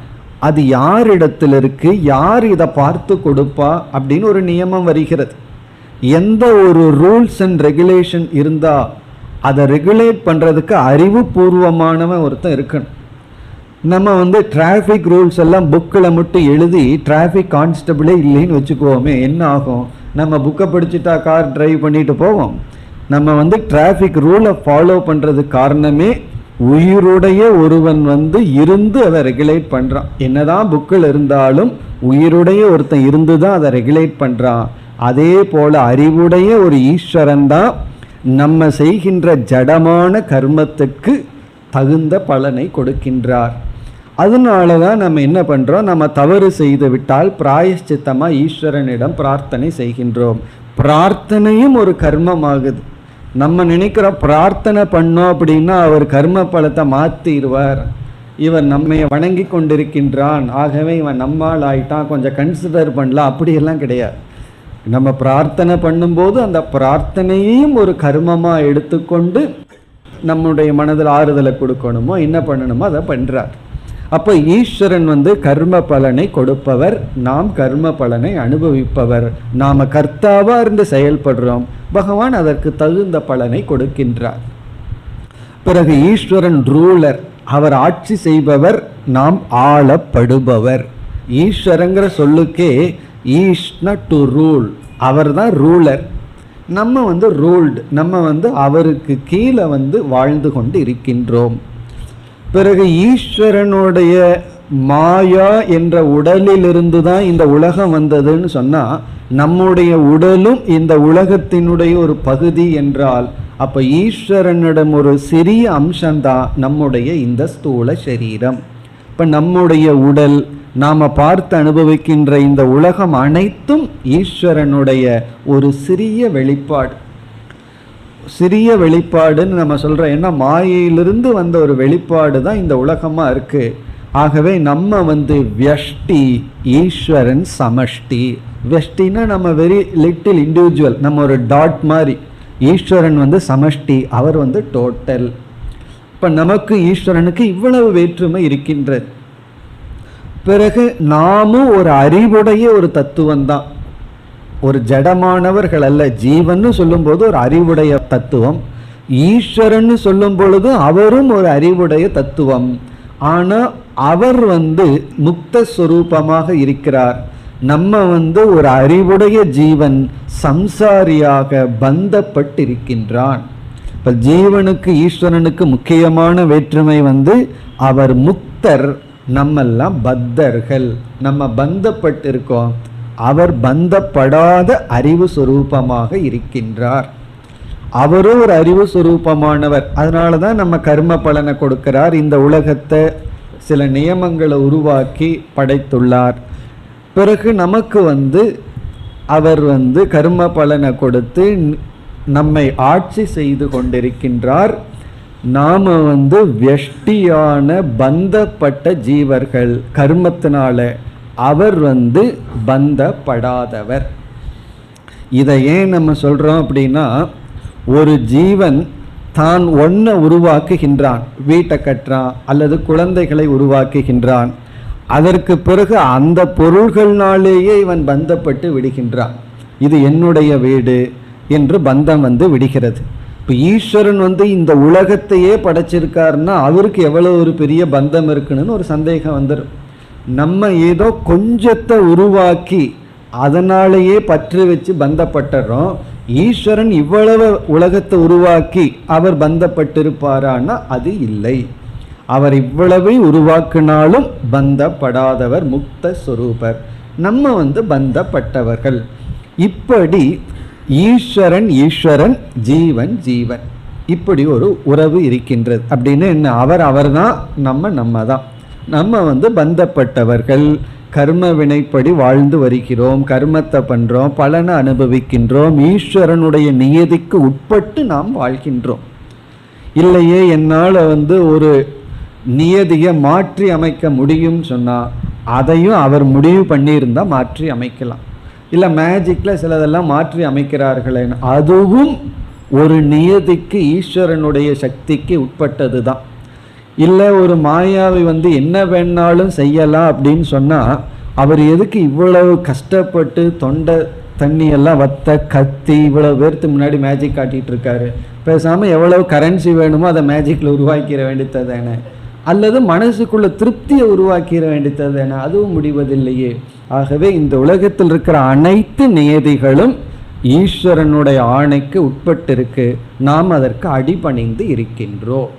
A: அது யாரிடத்தில் இருக்கு, யார் இதை பார்த்து கொடுப்பா அப்படின்னு ஒரு நியமம் வருகிறது. எந்த ஒரு ரூல்ஸ் அண்ட் ரெகுலேஷன் இருந்தால் அதை ரெகுலேட் பண்ணுறதுக்கு அறிவுபூர்வமானவன் ஒருத்தன் இருக்கணும். நம்ம டிராஃபிக் ரூல்ஸ் எல்லாம் புக்கில் மட்டும் எழுதி டிராஃபிக் கான்ஸ்டபிளே இல்லைன்னு வச்சுக்குவோமே, என்ன ஆகும்? நம்ம புக்கை படிச்சுட்டா கார் டிரைவ் பண்ணிட்டு போவோம். நம்ம டிராஃபிக் ரூலை ஃபாலோ பண்ணுறதுக்கு காரணமே உயிருடைய ஒருவன் இருந்து அதை ரெகுலேட் பண்ணுறான். என்னதான் புக்கில் இருந்தாலும் உயிருடைய ஒருத்தன் இருந்து தான் அதை ரெகுலேட் பண்ணுறான். அதே போல் அறிவுடைய ஒரு ஈஸ்வரன் தான் நம்ம செய்கின்ற ஜடமான கர்மத்துக்கு தகுந்த பலனை கொடுக்கின்றார். அதனால தான் நம்ம என்ன பண்ணுறோம், நம்ம தவறு செய்து விட்டால் பிராயஷ்சித்தமாக ஈஸ்வரனிடம் பிரார்த்தனை செய்கின்றோம். பிரார்த்தனையும் ஒரு கர்மம் ஆகுது. நம்ம நினைக்கிற பிரார்த்தனை பண்ணோம் அப்படின்னா அவர் கர்ம பலத்தை மாற்றிடுவார், இவன் நம்மை வணங்கி கொண்டிருக்கின்றான், ஆகவே இவன் நம்மால் ஆயிட்டான், கொஞ்சம் கன்சிடர் பண்ணலாம், அப்படியெல்லாம் கிடையாது. நம்ம பிரார்த்தனை பண்ணும்போது அந்த பிரார்த்தனையையும் ஒரு கர்மமாக எடுத்துக்கொண்டு நம்முடைய மனதில் ஆறுதலை கொடுக்கணுமோ என்ன பண்ணணுமோ அதை பண்ணுறார். அப்போ ஈஸ்வரன் கர்ம பலனை கொடுப்பவர், நாம் கர்ம பலனை அனுபவிப்பவர். நாம் கர்த்தாவாக இருந்து செயல்படுறோம், பகவான் அதற்கு தகுந்த பலனை கொடுக்கின்றார். பிறகு ஈஸ்வரன் ரூலர், அவர் ஆட்சி செய்பவர், நாம் ஆளப்படுபவர். ஈஸ்வரங்கிற சொல்லுக்கே ஈஷ்ண டு ரூல், அவர் தான் ரூலர். நம்ம ரூல்டு, நம்ம அவருக்கு கீழே வாழ்ந்து கொண்டு இருக்கின்றோம். பிறகு ஈஸ்வரனுடைய மாயா என்ற உடலிலிருந்து தான் இந்த உலகம் வந்ததுன்னு சொன்னால், நம்முடைய உடலும் இந்த உலகத்தினுடைய ஒரு பகுதி என்றால், அப்போ ஈஸ்வரனிடம் ஒரு சிறிய அம்சம்தான் நம்முடைய இந்த ஸ்தூல சரீரம். இப்போ நம்முடைய உடல், நாம் பார்த்து அனுபவிக்கின்ற இந்த உலகம் அனைத்தும் ஈஸ்வரனுடைய ஒரு சிறிய வெளிப்பாடு. சிறிய வெளிப்பாடுன்னு நம்ம சொல்கிறோம். ஏன்னா மாயையிலிருந்து வந்த ஒரு வெளிப்பாடு தான் இந்த உலகமாக இருக்குது. ஆகவே நம்ம வியஷ்டி, ஈஸ்வரன் சமஷ்டி. வியஷ்டின்னா நம்ம வெரி லிட்டில் இண்டிவிஜுவல், நம்ம ஒரு டாட் மாதிரி. ஈஸ்வரன் சமஷ்டி, அவர் டோட்டல். இப்போ நமக்கு ஈஸ்வரனுக்கு இவ்வளவு வேற்றுமை இருக்கின்றது. பிறகு நாமும் ஒரு அறிவுடைய ஒரு தத்துவம் தான், ஒரு ஜடமானவர்கள் அல்ல. ஜீவன்னு சொல்லும்போது ஒரு அறிவுடைய தத்துவம், ஈஸ்வரன்னு சொல்லும் பொழுது அவரும் ஒரு அறிவுடைய தத்துவம். ஆனால் அவர் முக்த ஸ்வரூபமாக இருக்கிறார். நம்ம ஒரு அறிவுடைய ஜீவன் சம்சாரியாக பந்தப்பட்டிருக்கின்றான். இப்போ ஜீவனுக்கு ஈஸ்வரனுக்கு முக்கியமான வேற்றுமை அவர் முக்தர், நம்மெல்லாம் பத்தர்கள். நம்ம பந்தப்பட்டிருக்கோம், அவர் பந்தப்படாத அறிவு சுரூபமாக இருக்கின்றார். அவரும் ஒரு அறிவு சுரூபமானவர். அதனால தான் நம்ம கர்ம பலனை கொடுக்கிறார். இந்த உலகத்தை சில நியமங்களை உருவாக்கி படைத்துள்ளார். பிறகு நமக்கு அவர் கர்ம பலனை கொடுத்து நம்மை ஆட்சி செய்து கொண்டிருக்கின்றார். நாம் வியஷ்டியான பந்தப்பட்ட ஜீவர்கள் கர்மத்தினால, அவர் பந்தப்படாதவர். இதை ஏன் நம்ம சொல்கிறோம் அப்படின்னா, ஒரு ஜீவன் தான் ஒன்றை உருவாக்குகின்றான், வீட்டை கட்டுறான் அல்லது குழந்தைகளை உருவாக்குகின்றான். அதற்கு பிறகு அந்த பொருள்கள்னாலேயே இவன் பந்தப்பட்டு விடுகின்றான். இது என்னுடைய வீடு என்று பந்தம் விடுகிறது. இப்போ ஈஸ்வரன் இந்த உலகத்தையே படைச்சிருக்காருன்னா அவருக்கு எவ்வளோ ஒரு பெரிய பந்தம் இருக்குன்னு ஒரு சந்தேகம் வந்துடும். நம்ம ஏதோ கொஞ்சத்தை உருவாக்கி அதனாலேயே பற்று வச்சு பந்தப்பட்டுறோம். ஈஸ்வரன் இவ்வளவு உலகத்தை உருவாக்கி அவர் பந்தப்பட்டிருப்பாரான்னா அது இல்லை. அவர் இவ்வளவை உருவாக்கினாலும் பந்தப்படாதவர், முக்த ஸ்வரூபர். நம்ம பந்தப்பட்டவர்கள். இப்படி ஈஸ்வரன் ஈஸ்வரன், ஜீவன் ஜீவன், இப்படி ஒரு உறவு இருக்கின்றது. அப்படின்னு என்ன, அவர் தான், நம்ம தான். நம்ம பந்தப்பட்டவர்கள், கர்ம வினைப்படி வாழ்ந்து வருகிறோம், கர்மத்தை பண்றோம், பலனை அனுபவிக்கின்றோம், ஈஸ்வரனுடைய நியதிக்கு உட்பட்டு நாம் வாழ்கின்றோம். இல்லையே என்னால் ஒரு நியதியை மாற்றி அமைக்க முடியும் சொன்னால் அதையும் அவர் முடிவு பண்ணியிருந்தால் மாற்றி அமைக்கலாம். இல்லை மேஜிக்கில் சிலதெல்லாம் மாற்றி அமைக்கிறார்களே, அதுவும் ஒரு நியதிக்கு ஈஸ்வரனுடைய சக்திக்கு உட்பட்டது தான். இல்லை ஒரு மாயாவி என்ன வேணாலும் செய்யலாம் அப்படின்னு சொன்னால் அவர் எதுக்கு இவ்வளவு கஷ்டப்பட்டு தொண்டை தண்ணியெல்லாம் வத்த கத்தி இவ்வளவு பேர்த்து முன்னாடி மேஜிக் காட்டிகிட்டு இருக்காரு? பேசாமல் எவ்வளவு கரன்சி வேணுமோ அதை மேஜிக்கில் உருவாக்கிற வேண்டியது தானே, அல்லது மனசுக்குள்ள திருப்தியை உருவாக்கிற வேண்டியது தானே, அதுவும் முடிவதில்லையே. ஆகவே இந்த உலகத்தில் இருக்கிற அனைத்து நியதிகளும் ஈஸ்வரனுடைய ஆணைக்கு உட்பட்டிருக்கு, நாம் அதற்கு அடிபணிந்து இருக்கின்றோம்.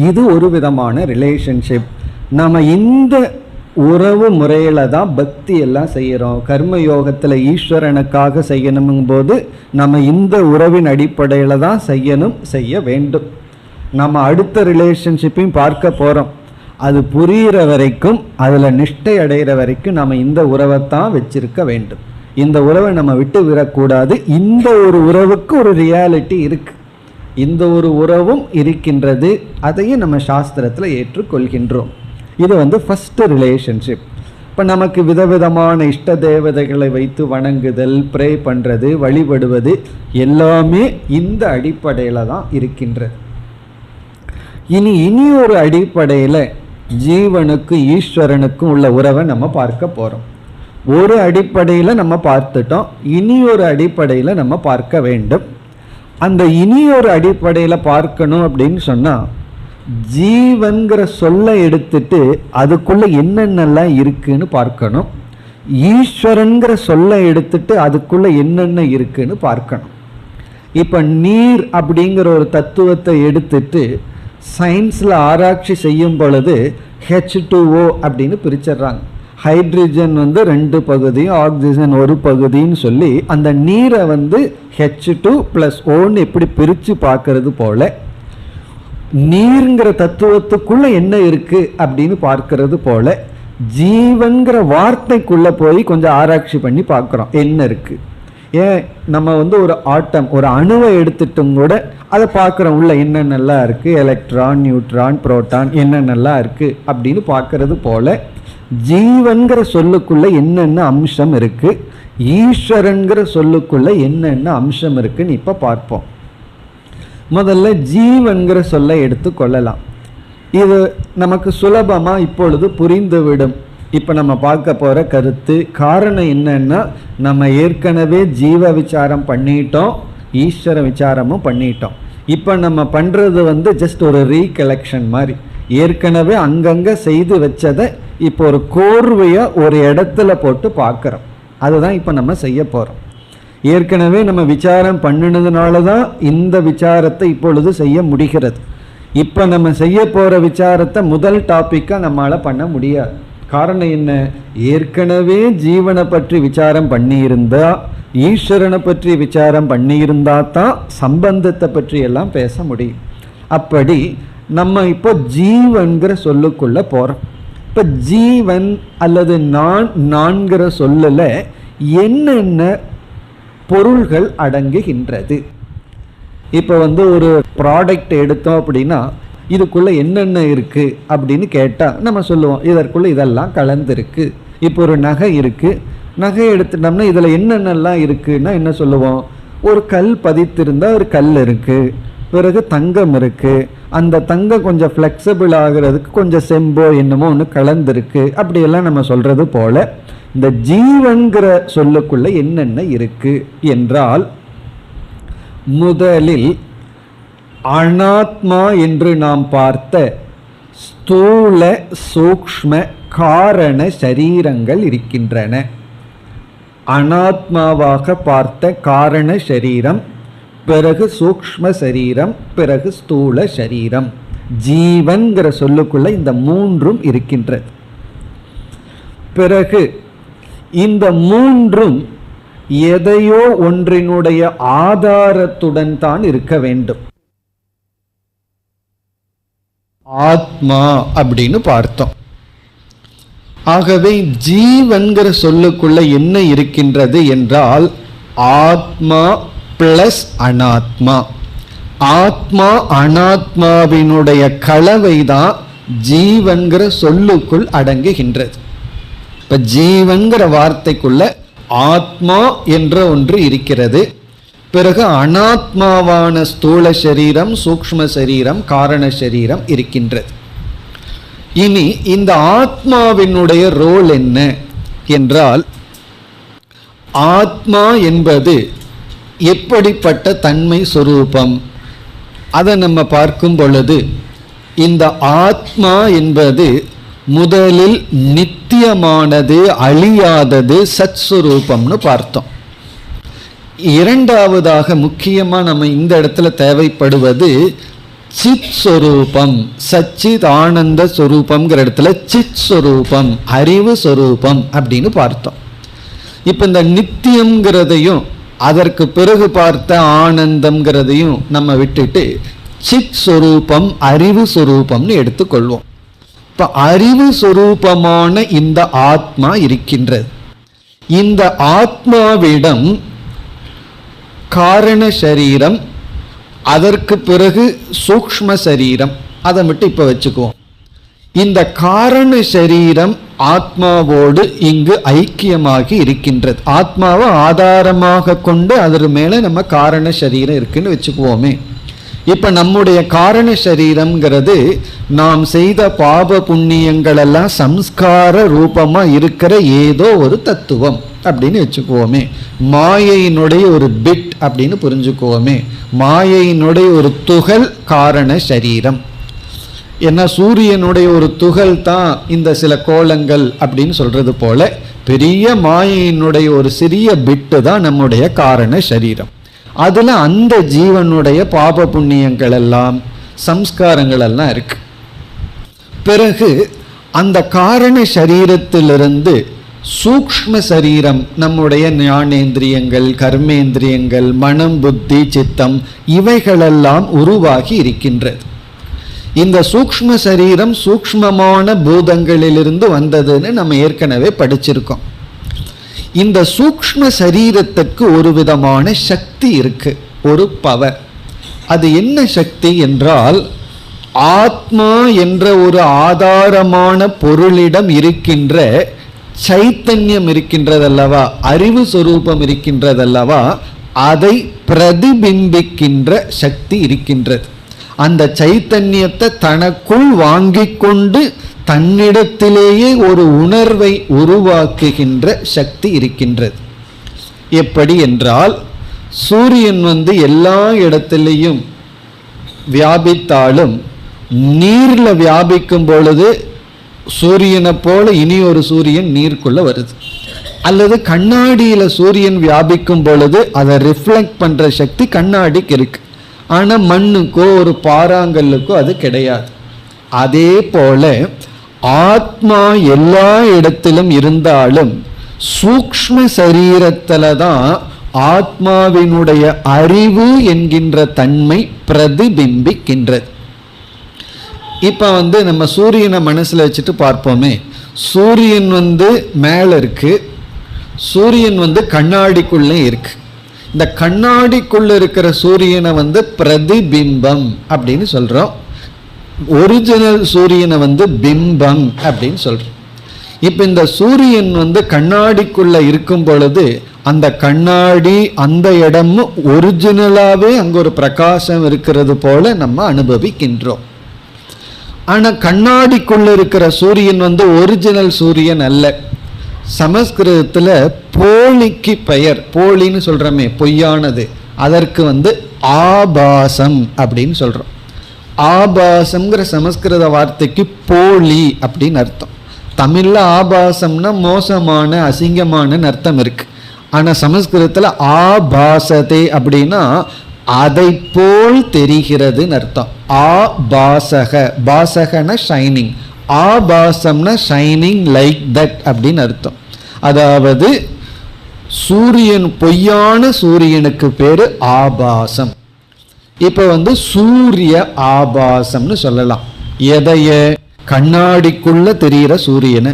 A: இது ஒரு விதமான ரிலேஷன்ஷிப். நம்ம இந்த உறவு முறையில் தான் பக்தி எல்லாம் செய்கிறோம். கர்ம யோகத்தில் ஈஸ்வரனுக்காக செய்யணும் போது நம்ம இந்த உறவின் அடிப்படையில் தான் செய்ய வேண்டும். நம்ம அடுத்த ரிலேஷன்ஷிப்பையும் பார்க்க போகிறோம். அது புரிகிற வரைக்கும், அதில் நிஷ்டை அடைகிற வரைக்கும் நம்ம இந்த உறவைத்தான் வச்சிருக்க வேண்டும். இந்த உறவை நம்ம விட்டு விடக்கூடாது. இந்த ஒரு உறவுக்கு ஒரு ரியாலிட்டி இருக்கு, இந்த ஒரு உறவும் இருக்கின்றது, அதையும் நம்ம சாஸ்திரத்தில் ஏற்றுக்கொள்கின்றோம். இது ஃபர்ஸ்ட் ரிலேஷன்ஷிப். இப்போ நமக்கு விதவிதமான இஷ்ட தேவதைகளை வைத்து வணங்குதல், ப்ரே பண்ணுறது, வழிபடுவது எல்லாமே இந்த அடிப்படையில் தான் இருக்கின்றது. இனி ஒரு அடிப்படையில் ஜீவனுக்கு ஈஸ்வரனுக்கும் உள்ள உறவை நம்ம பார்க்க போகிறோம். ஒரு அடிப்படையில் நம்ம பார்த்துட்டோம், இனி ஒரு அடிப்படையில் நம்ம பார்க்க வேண்டும். அந்த இனி ஒரு அடிப்படையில் பார்க்கணும் அப்படின்னு சொன்னால், ஜீவன்கிற சொல்லை எடுத்துட்டு அதுக்குள்ள என்னென்னலாம் இருக்குன்னு பார்க்கணும். ஈஸ்வரன்கிற சொல்லை எடுத்துட்டு அதுக்குள்ள என்னென்ன இருக்குன்னு பார்க்கணும். இப்போ நீர் அப்படிங்கிற ஒரு தத்துவத்தை எடுத்துட்டு சயின்ஸில் ஆராய்ச்சி செய்யும் பொழுது H2O அப்படின்னு பிரிச்சிடுறாங்க. ஹைட்ரஜன் 2 பகுதியும் ஆக்சிஜன் ஒரு பகுதின்னு சொல்லி அந்த நீரை H2+O எப்படி பிரித்து பார்க்கறது போல, நீருங்கிற தத்துவத்துக்குள்ள என்ன இருக்கு அப்படின்னு பார்க்கறது போல, ஜீவன்கிற வார்த்தைக்குள்ள போய் கொஞ்சம் ஆராய்ச்சி பண்ணி பார்க்குறோம் என்ன இருக்கு. ஏன் நம்ம ஒரு ஆட்டம், ஒரு அணுவை எடுத்துட்டும் கூட அதை பார்க்குறோம், உள்ள என்னென்னலாம் இருக்கு, எலக்ட்ரான், நியூட்ரான், புரோட்டான் என்னென்னலாம் இருக்கு அப்படின்னு பார்க்கறது போல, ஜீவன்கிற சொல்லுக்குள்ள என்னென்ன அம்சம் இருக்கு, ஈஸ்வரன்கிற சொல்லுக்குள்ள என்னென்ன அம்சம் இருக்குன்னு இப்போ பார்ப்போம். முதல்ல ஜீவன்கிற சொல்லை எடுத்து கொள்ளலாம். இது நமக்கு சுலபமாக இப்பொழுது புரிந்துவிடும். இப்போ நம்ம பார்க்க போகிற கருத்து காரணம் என்னன்னா, நம்ம ஏற்கனவே ஜீவ விசாரம் பண்ணிட்டோம், ஈஸ்வர விசாரமும் பண்ணிட்டோம். இப்போ நம்ம பண்ணுறது ஜஸ்ட் ஒரு ரீகலெக்ஷன் மாதிரி, ஏற்கனவே அங்கங்கே செய்து வச்சதை இப்போ ஒரு கோர்வையாக ஒரு இடத்துல போட்டு பார்க்குறோம். அதுதான் இப்போ நம்ம செய்ய போகிறோம். ஏற்கனவே நம்ம விசாரம் பண்ணினதுனால தான் இந்த விசாரத்தை இப்பொழுது செய்ய முடிகிறது. இப்போ நம்ம செய்ய போகிற விசாரத்தை முதல் டாப்பிக்காக நம்மளால் பண்ண முடியாது. காரணம் என்ன? ஏற்கனவே ஜீவனை பற்றி விசாரம் பண்ணியிருந்தா, ஈஸ்வரனை பற்றி விசாரம் பண்ணியிருந்தா தான் சம்பந்தத்தை பற்றி எல்லாம் பேச முடியும். அப்படி நம்ம இப்போ ஜீவன்கிற சொல்லுக்குள்ள போகிறோம். இப்போ ஜீவன் அல்லது நான்கிற சொல்லல என்னென்ன பொருள்கள் அடங்குகின்றது. இப்போ ஒரு ப்ராடக்ட் எடுத்தோம் அப்படின்னா இதுக்குள்ள என்னென்ன இருக்கு அப்படின்னு கேட்டால் நம்ம சொல்லுவோம், இதற்குள்ள இதெல்லாம் கலந்துருக்கு. இப்போ ஒரு நகை இருக்கு, நகை எடுத்துட்டோம்னா இதில் என்னென்னலாம் இருக்குன்னா என்ன சொல்லுவோம்? ஒரு கல் பதித்திருந்தால் ஒரு கல் இருக்கு, பிறகு தங்கம் இருக்கு, அந்த தங்கம் கொஞ்சம் ஃப்ளெக்சிபிள் ஆகிறதுக்கு கொஞ்சம் செம்போ என்னமோ ஒன்று கலந்துருக்கு. அப்படியெல்லாம் நம்ம சொல்றது போல இந்த ஜீவன்கிற சொல்லுக்குள்ள என்னென்ன இருக்கு என்றால், முதலில் அனாத்மா என்று நாம் பார்த்த ஸ்தூல சூக்ஷ்ம காரண சரீரங்கள் இருக்கின்றன. அனாத்மாவாக பார்த்த காரண சரீரம், பிறகு சூக்ஷ்ம சரீரம், பிறகு ஸ்தூல சரீரம். ஜீவன்கிற சொல்லுக்குள்ள இந்த மூன்றும் இருக்கின்றது. பிறகு இந்த மூன்றும் எதையோ ஒன்றினுடைய ஆதாரத்துடன் தான் இருக்க வேண்டும். ஆத்மா அப்படின்னு பார்த்தோம். ஆகவே ஜீவன்கிற சொல்லுக்குள்ள என்ன இருக்கின்றது என்றால் ஆத்மா பிளஸ் அனாத்மா. ஆத்மா அனாத்மாவினுடைய கலவைதான் ஜீவன்கிற சொல்லுக்குள் அடங்குகின்றது. இப்ப ஜீவன்கிற வார்த்தைக்குள்ள ஆத்மா என்ற ஒன்று இருக்கிறது. பிறகு அனாத்மாவான ஸ்தூல சரீரம், சூக்ஷ்ம சரீரம், காரண சரீரம் இருக்கின்றது. இனி இந்த ஆத்மாவினுடைய ரோல் என்ன என்றால், ஆத்மா என்பது எப்படிப்பட்ட தன்மை சொரூபம், அதை நம்ம பார்க்கும் பொழுது இந்த ஆத்மா என்பது முதலில் நித்தியமானது, அழியாதது, சத்ஸ்வரூபம்னு பார்த்தோம். இரண்டாவதாக முக்கியமா நம்ம இந்த இடத்துல தேவைப்படுவது சித் சொரூபம். சச்சித் ஆனந்த சொரூபம்ங்கிற இடத்துல சித் சொரூபம், அறிவு சொரூபம் அப்படின்னு பார்த்தோம். இப்ப இந்த நித்தியம்ங்கிறதையும் அதற்கு பிறகு பார்த்த ஆனந்தம்ங்கிறதையும் நம்ம விட்டுட்டு சித் சொரூபம், அறிவு சொரூபம்னு எடுத்துக்கொள்வோம். இப்ப அறிவு சொரூபமான இந்த ஆத்மா இருக்கின்றது. இந்த ஆத்மாவிடம் காரண சரீரம், அதற்கு பிறகு சூக்ஷ்ம சரீரம், அதை மட்டும் இப்ப வச்சுக்குவோம். இந்த காரண சரீரம் ஆத்மாவோடு இங்கு ஐக்கியமாகி இருக்கின்றது. ஆத்மாவை ஆதாரமாக கொண்டு அதற்கு மேல நம்ம காரண சரீரம் இருக்குன்னு வச்சுக்குவோமே. இப்ப நம்முடைய காரண சரீரம்ங்கிறது நாம் செய்த பாப புண்ணியங்கள் எல்லாம் சம்ஸ்கார ரூபமா இருக்கிற ஏதோ ஒரு தத்துவம் அப்படின்னு வச்சுக்குவோமே. மாயையினுடைய ஒரு பிட் அப்படின்னு புரிஞ்சுக்குவோமே. மாயையினுடைய ஒரு துகள் காரண சரீரம். ஏன்னா சூரியனுடைய ஒரு துகள் தான் இந்த சில கோலங்கள் அப்படின்னு சொல்றது போல பெரிய மாயையினுடைய ஒரு சிறிய பிட்டு தான் நம்முடைய காரண சரீரம். அதுல அந்த ஜீவனுடைய பாப புண்ணியங்கள் எல்லாம், சம்ஸ்காரங்கள் எல்லாம் இருக்கு. பிறகு அந்த காரண சரீரத்திலிருந்து சூக்ஷ்ம சரீரம், நம்முடைய ஞானேந்திரியங்கள், கர்மேந்திரியங்கள், மனம், புத்தி, சித்தம், இவைகளெல்லாம் உருவாகி இருக்கின்றது. இந்த சூக்ஷ்ம சரீரம் சூக்ஷ்மமான பூதங்களிலிருந்து வந்ததுன்னு நம்ம ஏற்கனவே படிச்சிருக்கோம். இந்த சூக்ஷ்ம சரீரத்துக்கு ஒரு விதமான சக்தி இருக்கு, ஒரு பவர். அது என்ன சக்தி என்றால், ஆத்மா என்ற ஒரு ஆதாரமான பொருளிடம் இருக்கின்ற சைத்தன்யம் இருக்கின்றதல்லவா, அறிவு சொரூபம் இருக்கின்றதல்லவா, அதை பிரதிபிம்பிக்கின்ற சக்தி இருக்கின்றது. அந்த சைத்தன்யத்தை தனக்குள் வாங்கிக் கொண்டு தன்னிடத்திலேயே ஒரு உணர்வை உருவாக்குகின்ற சக்தி இருக்கின்றது. எப்படி என்றால், சூரியன் எல்லா இடத்திலையும் வியாபித்தாலும் நீர்ல வியாபிக்கும் பொழுது சூரியனை போல இனி ஒரு சூரியன் நீருக்குள்ள வருது. அல்லது கண்ணாடியில சூரியன் வியாபிக்கும் பொழுது அதை ரிஃப்ளெக்ட் பண்ற சக்தி கண்ணாடிக்கு இருக்கு. ஆனா மண்ணுக்கோ ஒரு பாறாங்கல்லுக்கோ அது கிடையாது. அதே போல ஆத்மா எல்லா இடத்திலும் இருந்தாலும் சூக்ஷ்ம சரீரத்துல தான் ஆத்மாவினுடைய அறிவு என்கின்ற தன்மை பிரதிபிம்பிக்கின்றது. இப்ப நம்ம சூரியனை மனசுல வச்சுட்டு பார்ப்போமே. சூரியன் மேல இருக்கு, சூரியன் கண்ணாடிக்குள்ள இருக்கு. இந்த கண்ணாடிக்குள்ள இருக்கிற சூரியனை பிரதிபிம்பம் அப்படின்னு சொல்றோம். ஒரிஜினல் சூரியனை பிம்பம் அப்படின்னு சொல்றோம். இப்ப இந்த சூரியன் கண்ணாடிக்குள்ள இருக்கும் பொழுது அந்த கண்ணாடி, அந்த இடமும் ஒரிஜினலாவே அங்க ஒரு பிரகாசம் இருக்கிறது போல நம்ம அனுபவிக்கின்றோம். ஆனா கண்ணாடிக்குள்ள இருக்கிற சூரியன் ஒரிஜினல் சூரியன் அல்ல. சமஸ்கிருதத்துல போலிக்கு பெயர், போலின்னு சொல்றோமே பொய்யானது, அதற்கு ஆபாசம் அப்படின்னு சொல்றோம். ஆபாசம்ங்கிற சமஸ்கிருத வார்த்தைக்கு போலி அப்படின்னு அர்த்தம். தமிழ்ல ஆபாசம்னா மோசமான, அசிங்கமான அர்த்தம் இருக்கு. ஆனா சமஸ்கிருதத்துல ஆபாசதே அப்படின்னா அதை போல் தெரிகிறதுன்னு அர்த்தம். ஆபாசக, பாசகன ஷைனிங், ஆபாசம்னா ஷைனிங் லைக் தட் அப்படின்னு அர்த்தம். அதாவது சூரியன், பொய்யான சூரியனுக்கு பேரு ஆபாசம். இப்ப சூரிய ஆபாசம்னு சொல்லலாம். எதைய? கண்ணாடிக்குள்ள தெரிகிற சூரியனை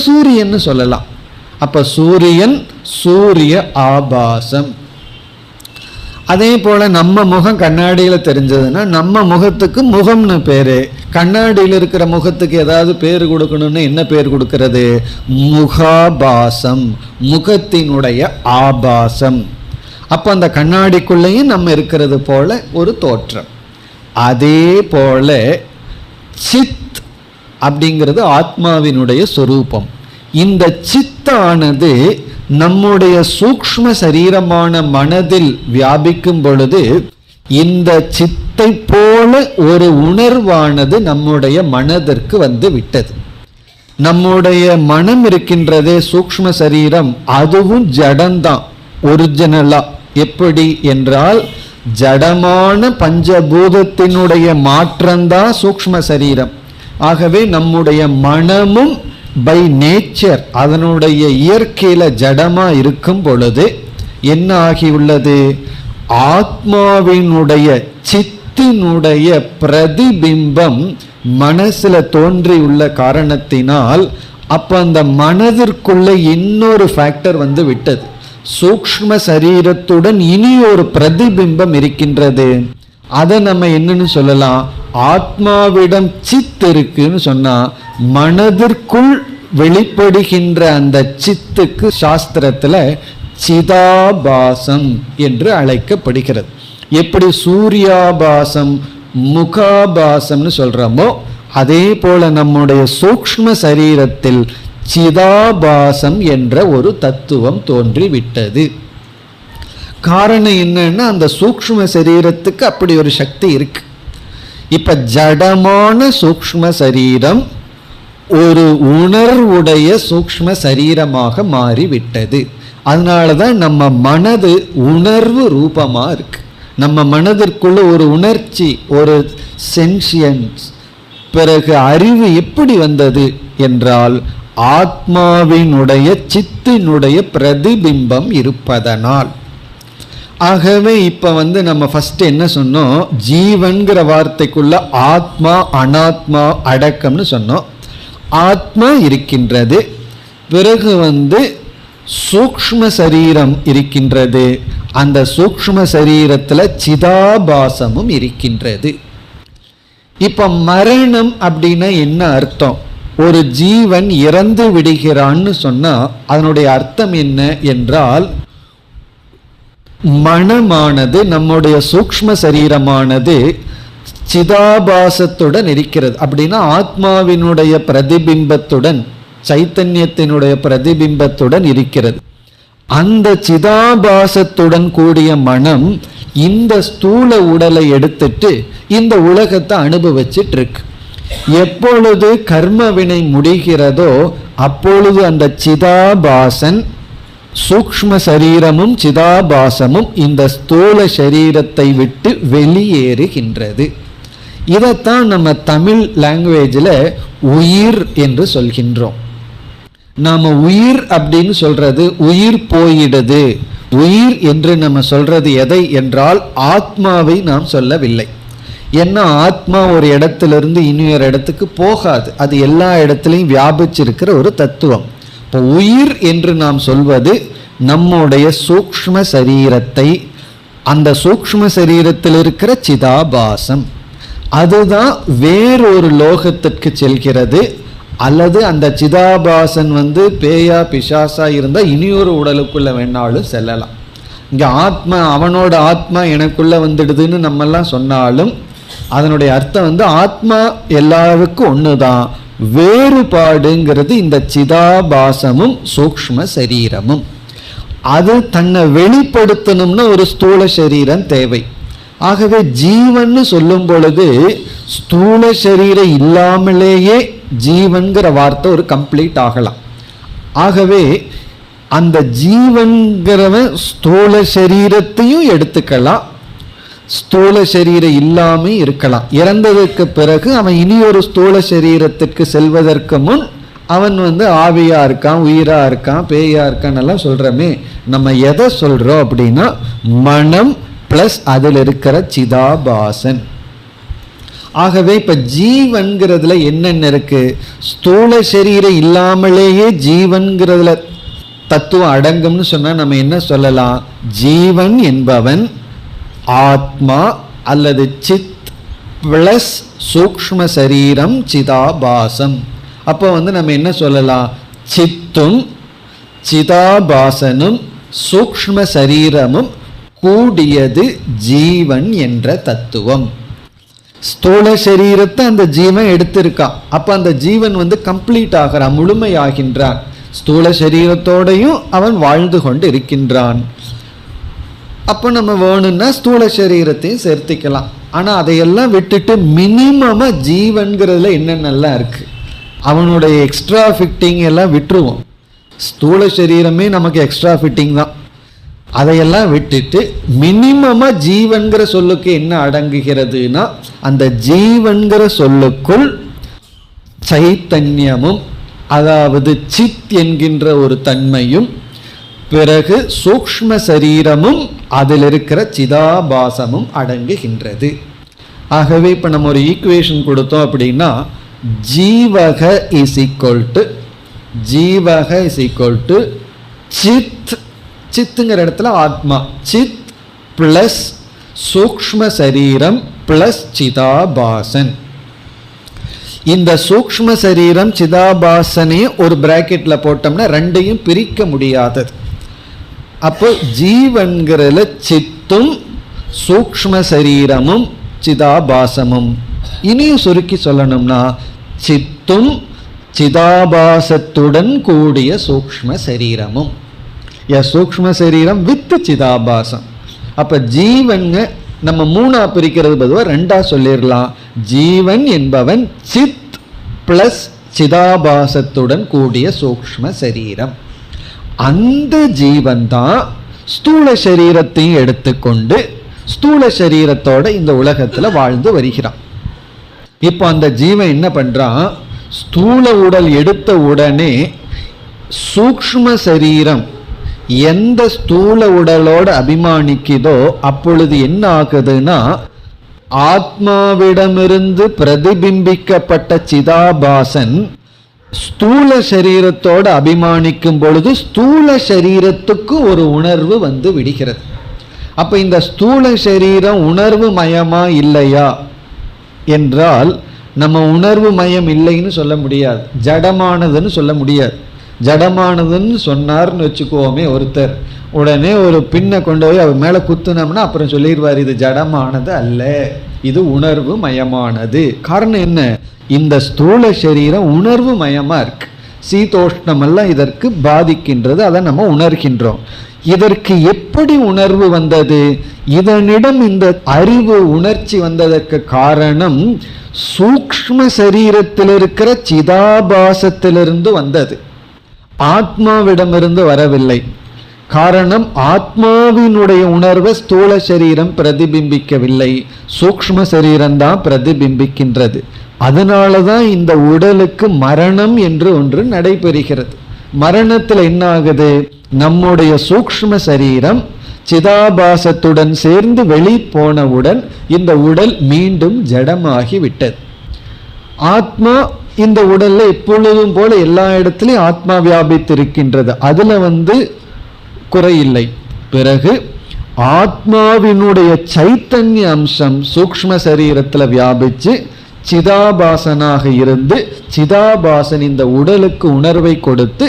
A: சூரியன்னு சொல்லலாம். அப்ப சூரியன் சூரிய ஆபாசம். அதே போல நம்ம முகம் கண்ணாடியில தெரிஞ்சதுன்னா நம்ம முகத்துக்கு முகம்னு பேரு. கண்ணாடியில் இருக்கிற முகத்துக்கு ஏதாவது பேர் கொடுக்கணும்னு என்ன பேர் கொடுக்கிறது? முகாபாசம், முகத்தினுடைய ஆபாசம். அப்ப அந்த கண்ணாடிக்குள்ளேயும் நம்ம இருக்கிறது போல ஒரு தோற்றம். அதே போல சித் அப்படிங்கிறது ஆத்மாவினுடைய சொரூபம். இந்த சித்தானது நம்முடைய சூக்ஷ்ம சரீரமான மனதில் வியாபிக்கும் பொழுது இந்த சித்தை போல ஒரு உணர்வானது நம்முடைய மனதிற்கு வந்து விட்டது. நம்முடைய மனம் இருக்கின்றதே சூக்ஷ்ம சரீரம், அதுவும் ஜடம்தான் ஒரிஜினலா. எப்படி என்றால் ஜடமான பஞ்சபூதத்தினுடைய மாற்றம்தான் சூக்ஷ்ம சரீரம். ஆகவே நம்முடைய மனமும் பை நேச்சர் அதனுடைய இயற்கையில ஜடமா இருக்கும் பொழுது என்ன ஆகியுள்ளது? ஆத்மாவினுடைய சித்தினுடைய பிரதிபிம்பம் மனசுல தோன்றியுள்ள காரணத்தினால் அப்ப அந்த மனதிற்குள்ள இன்னொரு ஃபேக்டர் வந்து விட்டது. சூக்ஷ்ம சரீரத்துடன் இனி ஒரு பிரதிபிம்பம் இருக்கின்றது. அதை நம்ம என்னன்னு சொல்லலாம்? ஆத்மாவிடம் சித் இருக்குன்னு சொன்னா மனதிற்குள் வெளிப்படுகின்ற அந்த சித்துக்கு சாஸ்திரத்துல சிதாபாசம் என்று அழைக்கப்படுகிறது. எப்படி சூர்யாபாசம் முகாபாசம்னு சொல்றோமோ அதே போல நம்முடைய சூக்ஷ்ம சரீரத்தில் சிதாபாசம் என்ற ஒரு தத்துவம் தோன்றிவிட்டது. காரணம் என்னன்னா அந்த சூக்ஷ்ம சரீரத்துக்கு அப்படி ஒரு சக்தி இருக்கு. இப்ப ஜடமான சூக்ஷ்ம சரீரம் ஒரு உணர்வுடைய சூக்ஷ்ம சரீரமாக மாறிவிட்டது. அதனாலதான் நம்ம மனது உணர்வு ரூபமா இருக்கு. நம்ம மனதிற்குள்ள ஒரு உணர்ச்சி, ஒரு சென்சியன்ஸ், பிறகு அறிவு எப்படி வந்தது என்றால் ஆத்மாவினுடைய சித்தினுடைய பிரதிபிம்பம் இருப்பதனால். ஆகவே இப்ப நம்ம ஃபர்ஸ்ட் என்ன சொன்னோம்? ஜீவன்கிற வார்த்தைக்குள்ள ஆத்மா அனாத்மா அடக்கம்னு சொன்னோம். ஆத்மா இருக்கின்றது, பிறகு சூக்ஷ்ம சரீரம் இருக்கின்றது, அந்த சூக்ஷ்ம சரீரத்துல சிதாபாசமும் இருக்கின்றது. இப்ப மரணம் அப்படின்னா என்ன அர்த்தம்? ஒரு ஜீவன் இறந்து விடுகிறான்னு சொன்னா அதனுடைய அர்த்தம் என்ன என்றால் மனமானது நம்முடைய சூக்ஷ்ம சரீரமானது சிதாபாசத்துடன் இருக்கிறது. அப்படின்னா ஆத்மாவினுடைய பிரதிபிம்பத்துடன், சைத்தன்யத்தினுடைய பிரதிபிம்பத்துடன் இருக்கிறது. அந்த சிதாபாசத்துடன் கூடிய மனம் இந்த ஸ்தூல உடலை எடுத்துட்டு இந்த உலகத்தை அனுபவிச்சிட்டு இருக்கு. எப்பொழுது கர்ம வினை முடிகிறதோ அப்பொழுது அந்த சிதாபாசன், சூக்ஷ்ம சரீரமும் சிதாபாசமும் இந்த ஸ்தூல சரீரத்தை விட்டு வெளியேறுகின்றது. இதைத்தான் நம்ம தமிழ் லாங்குவேஜில் உயிர் என்று சொல்கின்றோம். நாம உயிர் அப்படின்னு சொல்றது உயிர் போயிடுது. உயிர் என்று நம்ம சொல்றது எதை என்றால் ஆத்மாவை நாம் சொல்லவில்லை. ஏன்னா ஆத்மா ஒரு இடத்திலிருந்து இன்னொரு இடத்துக்கு போகாது, அது எல்லா இடத்துலையும் வியாபிச்சிருக்கிற ஒரு தத்துவம். இப்போ உயிர் என்று நாம் சொல்வது நம்முடைய சூக்ஷ்ம சரீரத்தை, அந்த சூக்ஷ்ம சரீரத்தில் இருக்கிற சிதாபாசம், அதுதான் வேறொரு லோகத்திற்கு செல்கிறது. அல்லது அந்த சிதாபாசன் பேயா பிசாசா இருந்தால் இனியொரு உடலுக்குள்ள வேணாலும் செல்லலாம். இங்கே ஆத்மா, அவனோட ஆத்மா எனக்குள்ள வந்துடுதுன்னு நம்மெல்லாம் சொன்னாலும் அதனுடைய அர்த்தம் ஆத்மா எல்லாருக்கும் ஒண்ணுதான். வேறுபாடுங்கிறது இந்த சிதாபாசமும் சூக்ஷ்ம சரீரமும். அது தன்னை வெளிப்படுத்தணும்னா ஒரு ஸ்தூல சரீரம் தேவை. ஆகவே ஜீவன் சொல்லும் பொழுது ஸ்தூல சரீரம் இல்லாமலேயே ஜீவன்கிற வார்த்தை ஒரு கம்ப்ளீட் ஆகலாம். ஆகவே அந்த ஜீவன்கிறவன் ஸ்தூல சரீரத்தையும் எடுத்துக்கலாம், ஸ்தூல சரீரம் இல்லாம இருக்கலாம். இறந்ததற்கு பிறகு அவன் இனி ஒரு ஸ்தூல சரீரத்திற்கு செல்வதற்கு முன் அவன் ஆவியா இருக்கான், உயிரா இருக்கான், பேயா இருக்கான் எல்லாம் சொல்றமே. நம்ம எதை சொல்றோம் அப்படின்னா மனம் பிளஸ் அதில் இருக்கிற சிதாபாசன். ஆகவே இப்ப ஜீவன்கிறதுல என்னென்ன இருக்கு? ஸ்தூல சரீரம் இல்லாமலேயே ஜீவன்கிறதுல தத்துவம் அடங்கும்னு சொன்னா நம்ம என்ன சொல்லலாம்? ஜீவன் என்பவன் ஆத்மா அல்லது சித் பிளஸ் சூக்ஷ்ம சரீரம் சிதாபாசம். அப்போ நம்ம என்ன சொல்லலாம்? சித்தும் சிதாபாசனும் சூக்ஷ்ம சரீரமும் கூடியது ஜீவன் என்ற தத்துவம். ஸ்தூல சரீரத்தை அந்த ஜீவன் எடுத்திருக்கான். அப்ப அந்த ஜீவன் கம்ப்ளீட் ஆகிறான், முழுமையாகின்றான். ஸ்தூல சரீரத்தோடையும் அவன் வாழ்ந்து கொண்டு இருக்கின்றான். அப்போ நம்ம வேணும்னா ஸ்தூல சரீரத்தையும் சேர்த்திக்கலாம். ஆனால் அதையெல்லாம் விட்டுட்டு மினிமமா ஜீவன்கிறதுல என்னென்னலாம் இருக்கு, அவனுடைய எக்ஸ்ட்ரா ஃபிட்டிங் எல்லாம் விட்டுருவோம். ஸ்தூல சரீரமே நமக்கு எக்ஸ்ட்ரா ஃபிட்டிங் தான். அதையெல்லாம் விட்டுட்டு மினிமமா ஜீவன்கிற சொல்லுக்கு என்ன அடங்குகிறதுனா, அந்த ஜீவன்கிற சொல்லுக்குள் சைத்தன்யமும் அதாவது சித் என்கின்ற ஒரு தன்மையும், பிறகு சூக்ஷ்ம சரீரமும் அதில் இருக்கிற சிதாபாசமும் அடங்குகின்றது. ஆகவே இப்போ நம்ம ஒரு ஈக்குவேஷன் கொடுத்தோம் அப்படின்னா, ஜீவக இஸ் ஈக்குவல் டு சித், சித்துங்கிற இடத்துல ஆத்மா, சித் பிளஸ் சூக்ஷ்ம சரீரம் பிளஸ் சிதாபாசன். இந்த சூக்ஷ்ம சரீரம் சிதாபாசனே ஒரு பிராக்கெட்ல போட்டோம்னா ரெண்டையும் பிரிக்க முடியாதது. அப்போ ஜீவன்கிறதுல சித்தும் சூக்ஷ்ம சரீரமும் சிதாபாசமும். இனியும் சுருக்கி சொல்லணும்னா, சித்தும் சிதாபாசத்துடன் கூடிய சூக்ஷ்ம சரீரமும், சூக்ஷ்ம சரீரம் வித் சிதாபாசம். அப்ப ஜீவன் நம்ம மூணா பிரிக்கிறது பொதுவாக ரெண்டா சொல்லிடலாம். ஜீவன் என்பவன் சித் பிளஸ் சிதாபாசத்துடன் கூடிய சூக்ஷ்ம சரீரம். அந்த ஜீவன் தான் ஸ்தூல சரீரத்தையும் எடுத்துக்கொண்டு ஸ்தூல சரீரத்தோட இந்த உலகத்துல வாழ்ந்து வருகிறான். இப்போ அந்த ஜீவன் என்ன பண்றான்? ஸ்தூல உடல் எடுத்த உடனே சூக்ஷ்ம சரீரம் எந்த ஸ்தூல உடலோட அபிமானிக்குதோ அப்பொழுது என்ன ஆகுதுன்னா, ஆத்மாவிடமிருந்து பிரதிபிம்பிக்கப்பட்ட சிதாபாசன் ஸ்தூல சரீரத்தோடு அபிமானிக்கும் பொழுது ஸ்தூல சரீரத்துக்கு ஒரு உணர்வு விடுகிறது. அப்ப இந்த ஸ்தூல சரீரம் உணர்வு மயமா இல்லையா என்றால், நம்ம உணர்வு மயம் இல்லைன்னு சொல்ல முடியாது, ஜடமானதுன்னு சொல்ல முடியாது. ஜடமானதுன்னு சொன்னார்னு வச்சுக்குவோமே ஒருத்தர், உடனே ஒரு பின்னை கொண்டு போய் அவர் மேலே குத்துனோம்னா அப்புறம் சொல்லிடுவார், இது ஜடமானது அல்ல, இது உணர்வு மயமானது. காரணம் என்ன? இந்த ஸ்தூல சரீரம் உணர்வு மயமா இருக்கு. சீதோஷ்ணமெல்லாம் இதற்கு பாதிக்கின்றது, அதை நம்ம உணர்கின்றோம். இதற்கு எப்படி உணர்வு வந்தது? இதனிடம் இந்த அறிவு உணர்ச்சி வந்ததற்கு காரணம் சூக்ஷ்ம சரீரத்தில் இருக்கிற சிதாபாசத்திலிருந்து வந்தது, ஆத்மாவிடமிருந்து வரவில்லை. காரணம், ஆத்மாவினுடைய உணர்வை ஸ்தூல சரீரம் பிரதிபிம்பிக்கவில்லை, சூக்ஷ்ம சரீரம்தான் பிரதிபிம்பிக்கின்றது. அதனாலதான் இந்த உடலுக்கு மரணம் என்று ஒன்று நடைபெறுகிறது. மரணத்தில் என்ன ஆகுது? நம்முடைய சூக்ஷ்ம சரீரம் சிதாபாசத்துடன் சேர்ந்து வெளி போனவுடன் இந்த உடல் மீண்டும் ஜடமாகி விட்டது. ஆத்மா இந்த உடல்ல எப்பொழுதும் போல எல்லா இடத்திலையும் ஆத்மா வியாபித்திருக்கின்றது, அதுல குறையில்லை. பிறகு ஆத்மாவினுடைய சைத்தன்ய அம்சம் சூக்ஷ்ம சரீரத்துல வியாபிச்சு சிதாபாசனாக இருந்து, சிதாபாசன் இந்த உடலுக்கு உணர்வை கொடுத்து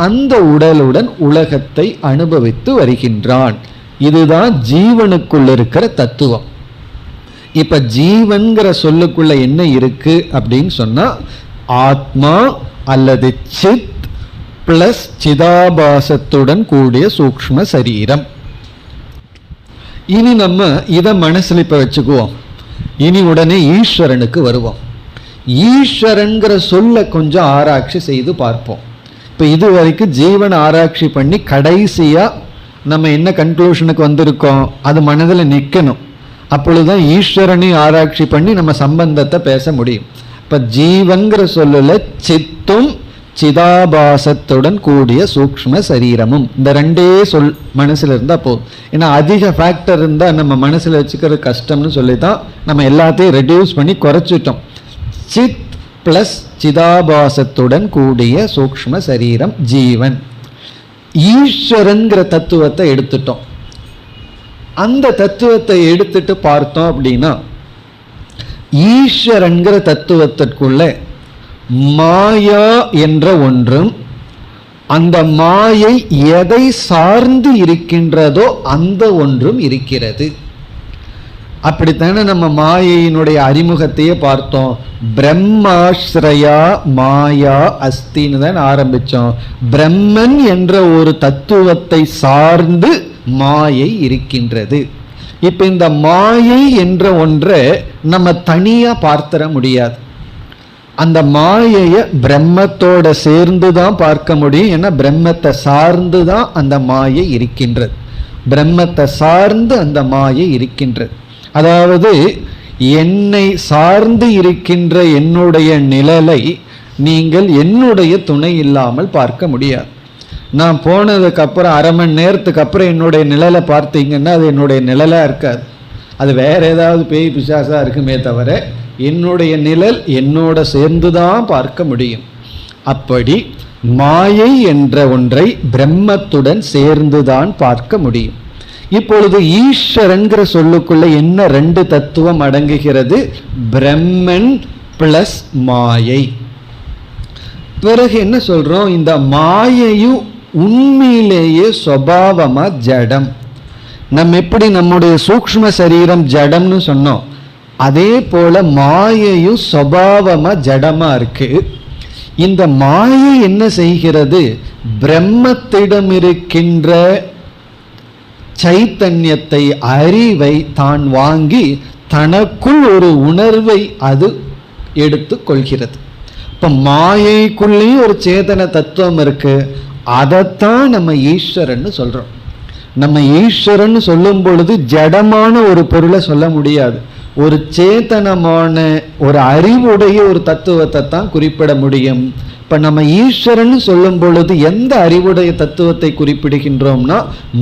A: அந்த உடலுடன் உலகத்தை அனுபவித்து வருகின்றான். இதுதான் ஜீவனுக்குள்ள இருக்கிற தத்துவம். இப்ப ஜீவன்கிற சொல்லுக்குள்ள என்ன இருக்கு அப்படின்னு சொன்னா, ஆத்மா அல்லது சித் பிளஸ் சிதாபாசத்துடன் கூடிய சூக்ஷ்ம சரீரம். இனி நம்ம இதை மனசுல இப்ப வச்சுக்குவோம். இனி உடனே ஈஸ்வரனுக்கு வருவோம். ஈஸ்வரன்கிற சொல்ல கொஞ்சம் ஆராய்ச்சி செய்து பார்ப்போம். இப்ப இது வரைக்கும் ஜீவன் ஆராய்ச்சி பண்ணி கடைசியா நம்ம என்ன கன்க்ளூஷனுக்கு வந்திருக்கோம், அது மனதில் நிற்கணும். அப்பொழுதுதான் ஈஸ்வரனை ஆராய்ச்சி பண்ணி நம்ம சம்பந்தத்தை பேச முடியும். இப்ப ஜீவன்கிற சொல்லல சித்தும் சிதாபாசத்துடன் கூடிய சூக்ஷ்ம சரீரமும். இந்த ரெண்டே சொல் மனசுல இருந்தா போதும். ஏன்னா அதிக ஃபேக்டர் இருந்தா நம்ம மனசுல வச்சுக்கிறது கஷ்டம்னு சொல்லி தான் நம்ம எல்லாத்தையும் ரெடியூஸ் பண்ணி குறைச்சிட்டோம். சித் பிளஸ் சிதாபாசத்துடன் கூடிய சூக்ஷ்ம சரீரம் ஜீவன். ஈஸ்வரன்கிற தத்துவத்தை எடுத்துட்டோம். அந்த தத்துவத்தை எடுத்துட்டு பார்த்தோம் அப்படின்னா, ஈஸ்வரன்கிற தத்துவத்திற்குள்ள மாயா என்ற ஒன்றும், அந்த மாயை எதை சார்ந்து இருக்கின்றதோ அந்த ஒன்றும் இருக்கிறது. அப்படித்தானே நம்ம மாயையினுடைய அறிமுகத்தையே பார்த்தோம். பிரம்மாஸ்ரயா மாயா அஸ்தின்னு தான் ஆரம்பிச்சோம். பிரம்மன் என்ற ஒரு தத்துவத்தை சார்ந்து மாயை இருக்கின்றது. இப்ப இந்த மாயை என்ற ஒன்றை நம்ம தனியா பார்த்திட முடியாது. அந்த மாயைய பிரம்மத்தோட சேர்ந்து தான் பார்க்க முடியும். ஏன்னா பிரம்மத்தை சார்ந்து தான் அந்த மாயை இருக்கின்றது. பிரம்மத்தை சார்ந்து அந்த மாயை இருக்கின்றது. அதாவது என்னை சார்ந்து இருக்கின்ற என்னுடைய நிழலை நீங்கள் என்னுடைய துணை இல்லாமல் பார்க்க முடியாது. நான் போனதுக்கு அப்புறம் அரை மணி நேரத்துக்கு அப்புறம் என்னுடைய நிழலை பார்த்தீங்கன்னா அது என்னுடைய நிழலா இருக்காது. அது வேற ஏதாவது பேய் பிசாசா இருக்குமே தவிர என்னுடைய நிழல் என்னோட சேர்ந்துதான் பார்க்க முடியும். அப்படி மாயை என்ற ஒன்றை பிரம்மத்துடன் சேர்ந்துதான் பார்க்க முடியும். இப்பொழுது ஈஸ்வரன்கிற சொல்லுக்குள்ள என்ன ரெண்டு தத்துவம் அடங்குகிறது? பிரம்மன் பிளஸ் மாயை. பிறகு என்ன சொல்றோம்? இந்த மாயையும் உண்மையிலேயே சுபாவமா ஜடம். நம்ம எப்படி நம்முடைய சூக்ஷ்ம சரீரம் ஜடம்னு சொன்னோம், அதே போல மாயையும் சுபாவமா ஜடமா இருக்கு. இந்த மாயை என்ன செய்கிறது? பிரம்மத்திடம் இருக்கின்ற சைத்தன்யத்தை, அறிவை தான் வாங்கி தனக்குள் ஒரு உணர்வை அது எடுத்து கொள்கிறது. இப்ப மாயைக்குள்ளேயும் ஒரு சேதன தத்துவம் இருக்கு. அதைத்தான் நம்ம ஈஸ்வரன் சொல்றோம். நம்ம ஈஸ்வரன் சொல்லும் பொழுது ஜடமான ஒரு பொருளை சொல்ல முடியாது. ஒரு சேதனமான ஒரு அறிவுடைய ஒரு தத்துவத்தை தான் குறிப்பிட முடியும். இப்ப நம்ம ஈஸ்வரன் சொல்லும் பொழுது எந்த அறிவுடைய தத்துவத்தை குறிப்பிடுகின்றோம்னா,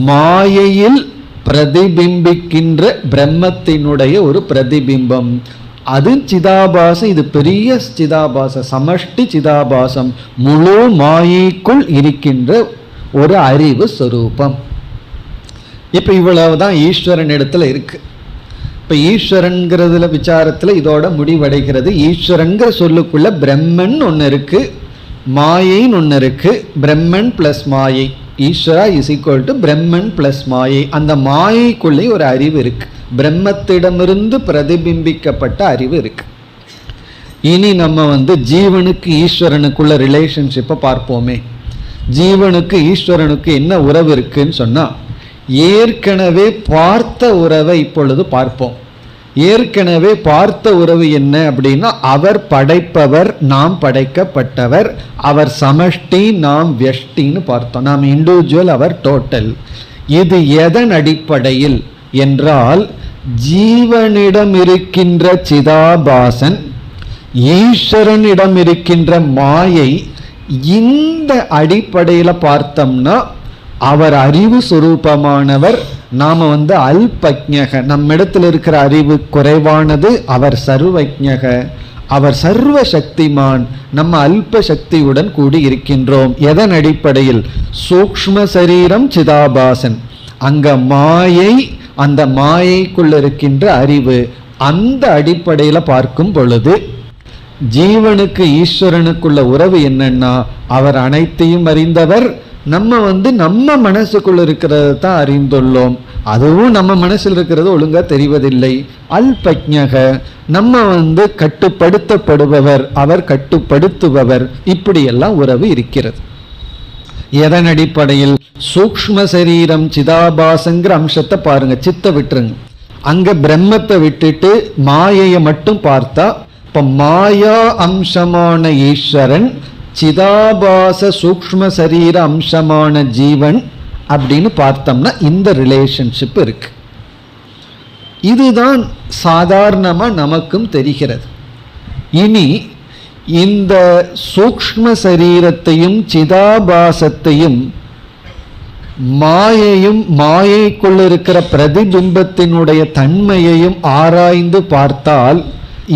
A: மாயையில் பிரதிபிம்பிக்கின்ற பிரம்மத்தினுடைய ஒரு பிரதிபிம்பம். அது சிதாபாசம். இது பெரிய சிதாபாசம், சமஷ்டி சிதாபாசம், முழு மாயைக்குள் இருக்கின்ற ஒரு அறிவு ஸ்வரூபம். இப்ப இவ்வளவுதான் ஈஸ்வரன் இடத்துல இருக்கு. இப்ப ஈஸ்வரன்கிறதுல விசாரத்துல இதோட முடிவடைகிறது. ஈஸ்வரன்கிற சொல்லுக்குள்ள பிரம்மன் ஒன்னு இருக்கு, மாயைன்னு ஒன்னு இருக்கு. பிரம்மன் பிளஸ் மாயை, ஈஸ்வரா is equal to Brahman plus மாயை. அந்த மாயைக்குள்ளே ஒரு அறிவு இருக்கு, பிரம்மத்திடமிருந்து பிரதிபிம்பிக்கப்பட்ட அறிவு இருக்கு. இனி நம்ம ஜீவனுக்கு ஈஸ்வரனுக்குள்ள ரிலேஷன்ஷிப்பை பார்ப்போமே. ஜீவனுக்கு ஈஸ்வரனுக்கு என்ன உறவு இருக்குன்னு சொன்னா, ஏற்கனவே பார்த்த உறவை இப்பொழுது பார்ப்போம். ஏற்கனவே பார்த்த உறவு என்ன அப்படின்னா, அவர் படைப்பவர், நாம் படைக்கப்பட்டவர். அவர் சமஷ்டி, நாம் வியஷ்டின்னு பார்த்தோம். நாம் இண்டிவிஜுவல், அவர் டோட்டல். இது எதன் அடிப்படையில் என்றால், ஜீவனிடம் இருக்கின்ற சிதாபாசன், ஈஸ்வரனிடம் இருக்கின்ற மாயை. இந்த அடிப்படையில் பார்த்தோம்னா அவர் அறிவு சுரூபமானவர், நாம அல்பஜ்ஞக, நம்மிடத்தில் இருக்கிற அறிவு குறைவானது. அவர் சர்வஜ்ஞக, அவர் சர்வ சக்திமான். நம்ம அல்ப சக்தியுடன் கூடி இருக்கின்றோம். எதன் அடிப்படையில்? சூக்ஷ்ம சரீரம் சிதாபாசன், அங்க மாயை, அந்த மாயைக்குள்ள இருக்கின்ற அறிவு. அந்த அடிப்படையில் பார்க்கும் பொழுது ஜீவனுக்கு ஈஸ்வரனுக்குள்ள உறவு என்னன்னா, அவர் அனைத்தையும் அறிந்தவர். நம்ம நம்ம மனசுக்குள்ள இருக்கிறத தான் அறிந்துள்ளோம், அதுவும் நம்ம மனசில் இருக்கிறது ஒழுங்கா தெரிவதில்லை. அல்பஜ்ஞக, நம்ம கட்டுப்படுத்தப்படுபவர், அவர் கட்டுப்படுத்துபவர். இப்படியெல்லாம் உறவு இருக்கிறது. எதன் அடிப்படையில்? சூக்ஷ்ம சரீரம் சிதாபாசங்கிற அம்சத்தை பாருங்க, சித்த விட்டுருங்க. அங்க பிரம்மத்தை விட்டுட்டு மாயையை மட்டும் பார்த்தா, இப்ப மாயா அம்சமான ஈஸ்வரன், சிதாபாச சூக்ஷ்ம சரீர அம்சமான ஜீவன் அப்படின்னு பார்த்தோம்னா இந்த ரிலேஷன்ஷிப் இருக்கு. இதுதான் சாதாரணமா நமக்கும் தெரிகிறது. இனி இந்த சூக்ஷ்ம சரீரத்தையும் சிதாபாசத்தையும் மாயையும் மாயைக்குள் இருக்கிற பிரதிபிம்பத்தினுடைய தன்மையையும் ஆராய்ந்து பார்த்தால்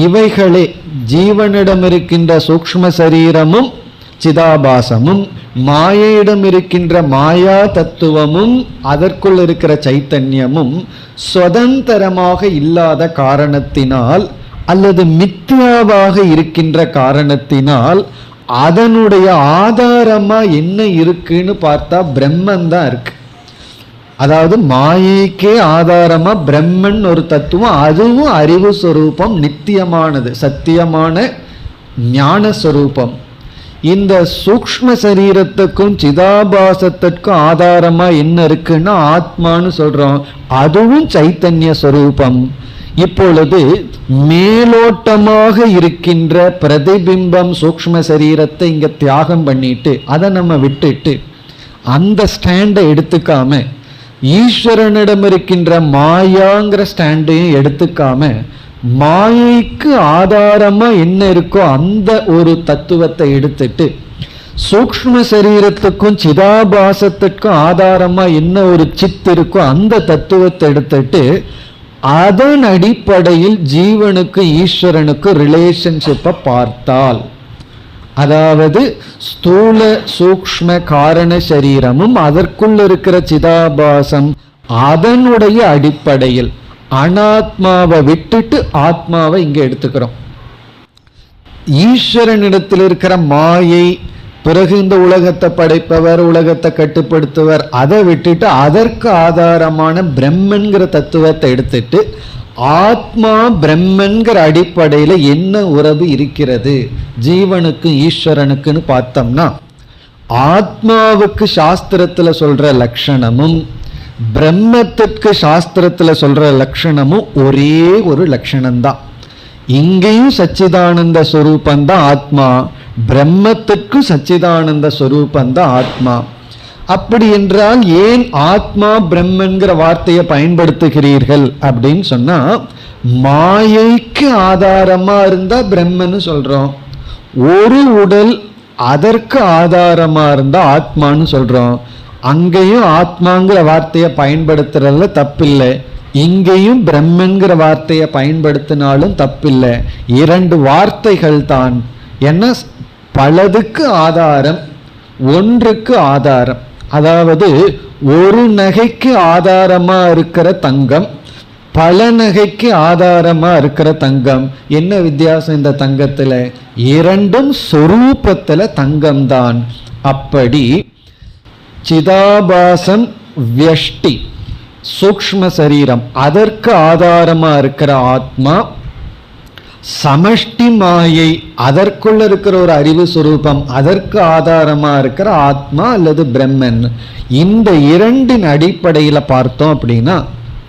A: இவைகளே ஜீவனிடம் இருக்கின்ற சூக்ஷ்ம சரீரமும் சிதாபாசமும் மாயையிடம் இருக்கின்ற மாயா தத்துவமும் அதற்குள் இருக்கிற சைத்தன்யமும் சுதந்திரமாக இல்லாத காரணத்தினால் அல்லது மித்யாவாக இருக்கின்ற காரணத்தினால் அதனுடைய ஆதாரமா என்ன இருக்குன்னு பார்த்தா பிரம்மன் தான் இருக்கு. அதாவது மாயைக்கே ஆதாரமா பிரம்மன் ஒரு தத்துவம், அதுவும் அறிவு சொரூபம், நித்தியமானது, சத்தியமான ஞான சொரூபம். இந்த சூக்ஷ்ம சரீரத்துக்கும் சிதாபாசத்திற்கும் ஆதாரமா என்ன இருக்குன்னா ஆத்மான்னு சொல்றோம், அதுவும் சைத்தன்ய சொரூபம். இப்பொழுது மேலோட்டமாக இருக்கின்ற பிரதிபிம்பம் சூக்ஷ்ம சரீரத்தை இங்க தியாகம் பண்ணிட்டு அதை நம்ம விட்டுட்டு அந்த ஸ்டாண்டை எடுத்துக்காம ஈஸ்வரனிடம் இருக்கின்ற மாயாங்கிற ஸ்டாண்டையும் எடுத்துக்காம மாயைக்கு ஆதாரமா என்ன இருக்கோ அந்த ஒரு தத்துவத்தை எடுத்துட்டு சூக்ஷ்ம சரீரத்துக்கும் சிதாபாசத்துக்கும் ஆதாரமா என்ன ஒரு சித்து இருக்கோ அந்த தத்துவத்தை எடுத்துட்டு அதன் அடிப்படையில் ஜீவனுக்கு ஈஸ்வரனுக்கு ரிலேஷன்ஷிப்பை பார்த்தால், அதாவது ஸ்தூல சூக்ஷ்ம காரண சரீரமும் அதற்குள் இருக்கிற சிதாபாசம் அதனுடைய அடிப்படையில் அனாத்மாவை விட்டுட்டு ஆத்மாவை இங்க எடுத்துக்கிறோம். ஈஸ்வரனிடத்தில் இருக்கிற மாயை, பிறகு இந்த உலகத்தை படைப்பவர், உலகத்தை கட்டுப்படுத்துவர், அதை விட்டுட்டு அதற்கு ஆதாரமான பிரம்மன்கிற தத்துவத்தை எடுத்துட்டு ஆத்மா பிரம்மன்கிற அடிப்படையில் என்ன உறவு இருக்கிறது ஜீவனுக்கு ஈஸ்வரனுக்குன்னு பார்த்தோம்னா, ஆத்மாவுக்கு சாஸ்திரத்துல சொல்ற லட்சணமும் பிரம்மத்திற்கு சாஸ்திரத்துல சொல்ற லட்சணமும் ஒரே ஒரு லட்சணம்தான். இங்கேயும் சச்சிதானந்த ஸ்வரூபந்தான் ஆத்மா, பிரம்மத்துக்கு சச்சிதானந்த ஸ்வரூபந்தான் ஆத்மா. அப்படி என்றால் ஏன் ஆத்மா பிரம்மன்கிற வார்த்தையை பயன்படுத்துகிறீர்கள் அப்படின்னு சொன்னா, மாயைக்கு ஆதாரமா இருந்தா பிரம்மன்னு சொல்றோம், ஒரு உடல் அதற்கு ஆதாரமா இருந்தா ஆத்மான்னு சொல்றோம். அங்கேயும் ஆத்மாங்கிற வார்த்தையை பயன்படுத்துறதுல தப்பில்லை, இங்கேயும் பிரம்மன்கிற வார்த்தையை பயன்படுத்தினாலும் தப்பில்லை. இரண்டு வார்த்தைகள் தான். என்ன, பலதுக்கு ஆதாரம், ஒன்றுக்கு ஆதாரம். அதாவது ஒரு நகைக்கு ஆதாரமா இருக்கிற தங்கம், பல நகைக்கு ஆதாரமா இருக்கிற தங்கம். என்ன வித்தியாசம் இந்த தங்கத்துல? இரண்டும் சொரூபத்துல தங்கம்தான். அப்படி சிதாபாசம் வியஷ்டி சூக்ஷ்ம சரீரம் அதற்கு ஆதாரமா இருக்கிற ஆத்மா, சமஷ்டி மாயை அதற்குள்ள இருக்கிற ஒரு அறிவு சுரூபம் அதற்கு ஆதாரமா இருக்கிற ஆத்மா அல்லது பிரம்மன். இந்த இரண்டின் அடிப்படையில பார்த்தோம் அப்படின்னா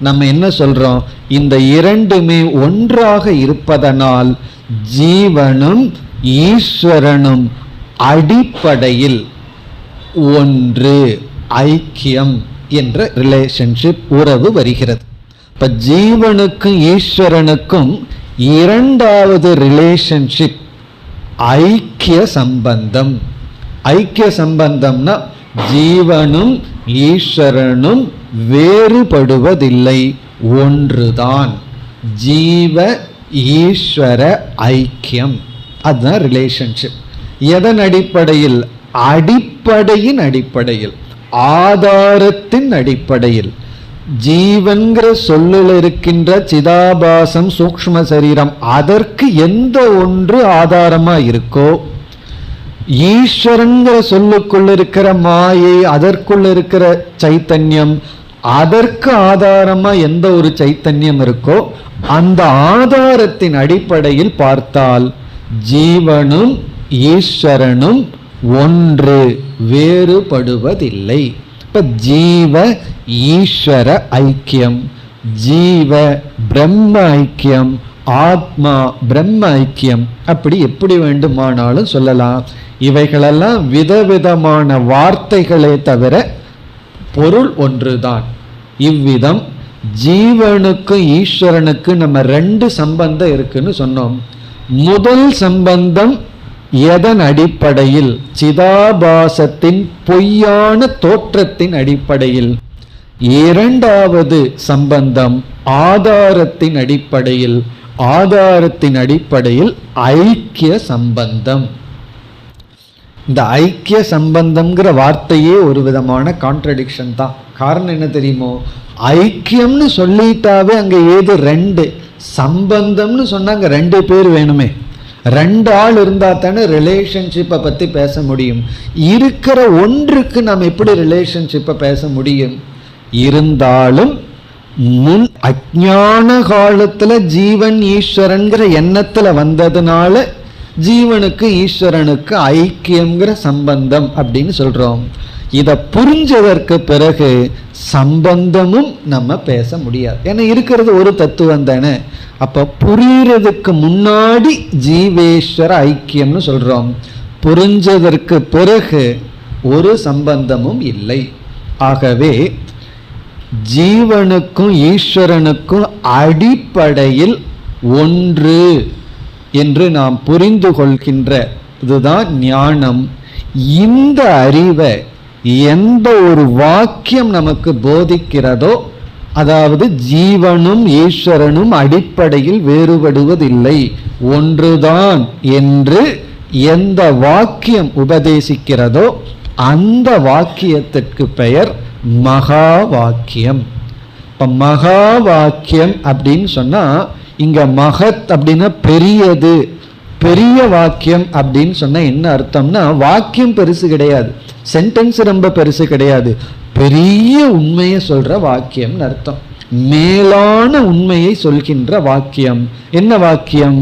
A: நம்ம என்ன சொல்றோம், இந்த இரண்டுமே ஒன்றாக இருப்பதனால் ஜீவனும் ஈஸ்வரனும் அடிப்படையில் ஒன்று, ஐக்கியம் என்ற ரிலேஷன்ஷிப் உறவு வருகிறது. இப்ப ஜீவனுக்கும் ஈஸ்வரனுக்கும் இரண்டாவது ரிலேஷன்ஷிப் ஐக்கிய சம்பந்தம். ஐக்கிய சம்பந்தம்னா ஜீவனும் ஈஸ்வரனும் வேறுபடுவதில்லை, ஒன்றுதான். ஜீவ ஈஸ்வர ஐக்கியம், அதுதான் ரிலேஷன்ஷிப். எதன் அடிப்படையில்? அடிப்படையின் அடிப்படையில், ஆதாரத்தின் அடிப்படையில். ஜீவன்கிற சொல்லில் இருக்கின்ற சிதாபாசம் சூக்ஷ்ம சரீரம் அதற்கு எந்த ஒன்று ஆதாரமா இருக்கோ, ஈஸ்வரன்கிற சொல்லுக்குள்ள இருக்கிற மாயை அதற்குள்ள இருக்கிற சைத்தன்யம் அதற்கு ஆதாரமா எந்த ஒரு சைத்தன்யம் இருக்கோ, அந்த ஆதாரத்தின் அடிப்படையில் பார்த்தால் ஜீவனும் ஈஸ்வரனும் ஒன்று, வேறுபடுவதில்லை. இப்ப ஜீவ ஈஸ்வர ஐக்கியம், ஜீவ பிரம்ம ஐக்கியம், ஆத்மா பிரம்ம ஐக்கியம், அப்படி எப்படி வேண்டுமானாலும் சொல்லலாம். இவைகளெல்லாம் விதவிதமான வார்த்தைகளே தவிர பொருள் ஒன்றுதான். இவ்விதம் ஜீவனுக்கும் ஈஸ்வரனுக்கு நம்ம ரெண்டு சம்பந்தம் இருக்குன்னு சொன்னோம். முதல் சம்பந்தம் எதன் அடிப்படையில்? சிதாபாசத்தின் பொய்யான தோற்றத்தின் அடிப்படையில். இரண்டாவது சம்பந்தம் ஆதாரத்தின் அடிப்படையில். ஆதாரத்தின் அடிப்படையில் ஐக்கிய சம்பந்தம். இந்த ஐக்கிய சம்பந்தம்ங்கிற வார்த்தையே ஒரு விதமான கான்ட்ரடிக்ஷன் தான். காரணம் என்ன தெரியுமோ? ஐக்கியம்னு சொல்லிட்டாவே அங்க ஏது ரெண்டு, சம்பந்தம்னு சொன்னாங்க ரெண்டு பேர் வேணுமே. ரெண்டு ஆள் இருந்தா தானே ரிலேஷன்ஷிப்பை பத்தி பேச முடியும். இருக்கிற ஒன்றுக்கு நாம் எப்படி ரிலேஷன்ஷிப்பை பேச முடியும்? இருந்தாலும் முன் அஞ்ஞான காலத்துல ஜீவன் ஈஸ்வரன்கிற எண்ணத்துல வந்ததுனால ஜீவனுக்கு ஈஸ்வரனுக்கு ஐக்கியம்ங்கிற சம்பந்தம் அப்படின்னு சொல்றோம். இதை புரிஞ்சதற்கு பிறகு சம்பந்தமும் நம்ம பேச முடியாது. ஏன்னா இருக்கிறது ஒரு தத்துவம் தானே. அப்ப புரியறதுக்கு முன்னாடி ஜீவேஸ்வர ஐக்கியம்னு சொல்றோம். புரிஞ்சதற்கு பிறகு ஒரு சம்பந்தமும் இல்லை. ஆகவே ஜீவனுக்கும் ஈஸ்வரனுக்கும் அடிப்படையில் ஒன்று என்று நாம் புரிந்து கொள்கின்ற இதுதான் ஞானம். இந்த அறிவை எந்த ஒரு வாக்கியம் நமக்கு போதிக்கிறதோ, அதாவது ஜீவனும் ஈஸ்வரனும் அடிப்படையில் வேறுபடுவதில்லை, ஒன்றுதான் என்று எந்த வாக்கியம் உபதேசிக்கிறதோ அந்த வாக்கியத்திற்கு பெயர் மகா வாக்கியம். இப்ப மகா வாக்கியம் அப்படின்னு சொன்னா இங்க மகத் அப்படின்னா பெரியது, பெரிய வாக்கியம் அப்படின்னு சொன்னா என்ன அர்த்தம்னா வாக்கியம் பெருசு கிடையாது, சென்டென்ஸ் ரொம்ப பெருசு கிடையாது, பெரிய உண்மையை சொல்ற வாக்கியம்னு அர்த்தம். மேலான உண்மையை சொல்கின்ற வாக்கியம். என்ன வாக்கியம்?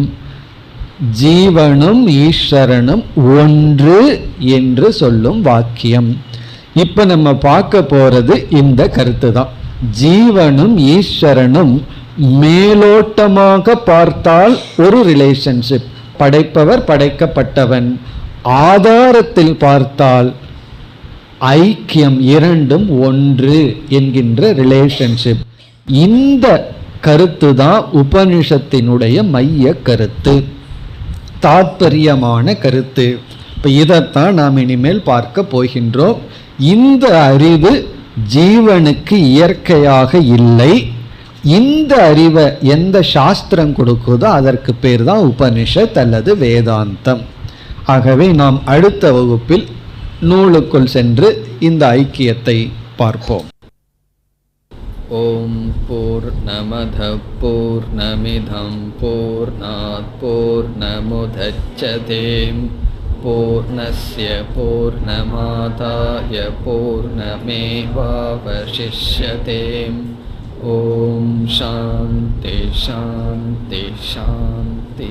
A: ஜீவனும் ஈஸ்வரனும் ஒன்று என்று சொல்லும் வாக்கியம். இப்ப நம்ம பார்க்க போறது இந்த கருத்து தான். ஜீவனும் ஈஸ்வரனும் மேலோட்டமாக பார்த்தால் ஒரு ரிலேஷன்ஷிப், படைப்பவர் படைக்கப்பட்டவன். ஆதாரத்தில் பார்த்தால் ஐக்கியம், இரண்டும் ஒன்று என்கின்ற ரிலேஷன்ஷிப். இந்த கருத்து தான் உபனிஷத்தினுடைய மைய கருத்து, தாத்பரியமான கருத்து. இப்ப இதைத்தான் நாம் இனிமேல் பார்க்க போகின்றோம். இந்த அறிவு ஜீவனுக்கு இயற்கையாக இல்லை. இந்த அறிவை எந்த சாஸ்திரம் கொடுக்குதோ அதற்கு பேர் தான் உபனிஷத் அல்லது வேதாந்தம். ஆகவே நாம் அடுத்த வகுப்பில் நூலுக்குள் சென்று இந்த ஐக்கியத்தை பார்ப்போம்.
B: ஓம் பூர்ணமத பூர்ணமிதம் பூர்ணாத் பூர்ணமுதச்யதே பூர்ணஸ்ய பூர்ணமாதாய பூர்ணமேவாவசிஷ்யதே. ஓம் சாந்தி சாந்தி சாந்தி.